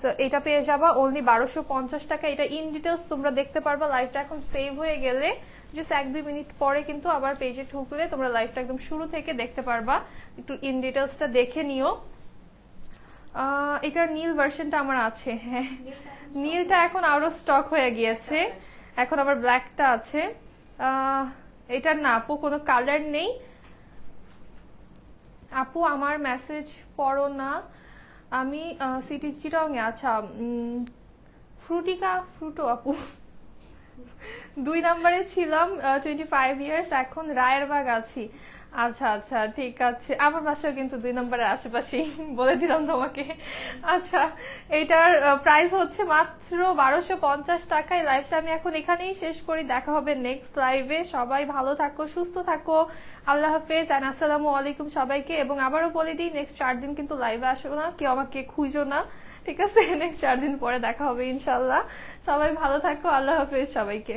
S1: সো এটা পেয়ে যাবা অনলি 1250 টাকা। এটা ইন ডিটেলস তোমরা দেখতে পারবা, লাইভটা এখন সেভ হয়ে গেলে জাস্ট 1-2 মিনিট পরে কিন্তু আবার পেজে ঢুকলে তোমরা লাইভটা একদম শুরু থেকে দেখতে পারবা। একটু ইন ডিটেলসটা দেখে নিও। এটার নীল ভার্সনটা আমার আছে, হ্যাঁ নীলটা এখন আরো স্টক হয়ে গিয়েছে, এখন আবার ব্ল্যাকটা আছে। এটার না আপু কোনো কালার নেই। আপু আমার মেসেজ পড়ো না, আমি সিটি চিটং এ। আচ্ছা, ফ্রুটিকা ফ্রুটো আপু, 2 নম্বরে ছিলাম 25 ইয়ার্স, এখন রায়েরবাগ আছি। আচ্ছা আচ্ছা ঠিক আছে, আমার বাসাও কিন্তু 2 নম্বরের আশেপাশেই, বলে দিলাম তোমাকে। আচ্ছা, এটার প্রাইস হচ্ছে মাত্র 1250 টাকায়। লাইভটা আমি এখন এখানেই শেষ করি, দেখা হবে নেক্সট লাইভে। সবাই ভালো থাকো, সুস্থ থাকো, আল্লাহ হাফেজ এন্ড আসসালামু আলাইকুম সবাইকে। এবং আবারও বলে দিই, নেক্সট 4 দিন কিন্তু লাইভে আসবো না, কেউ আমাকে খুঁজো না, ঠিক আছে? নেক্সট 4 দিন পরে দেখা হবে ইনশাল্লাহ। সবাই ভালো থাকো, আল্লাহ হাফেজ সবাইকে।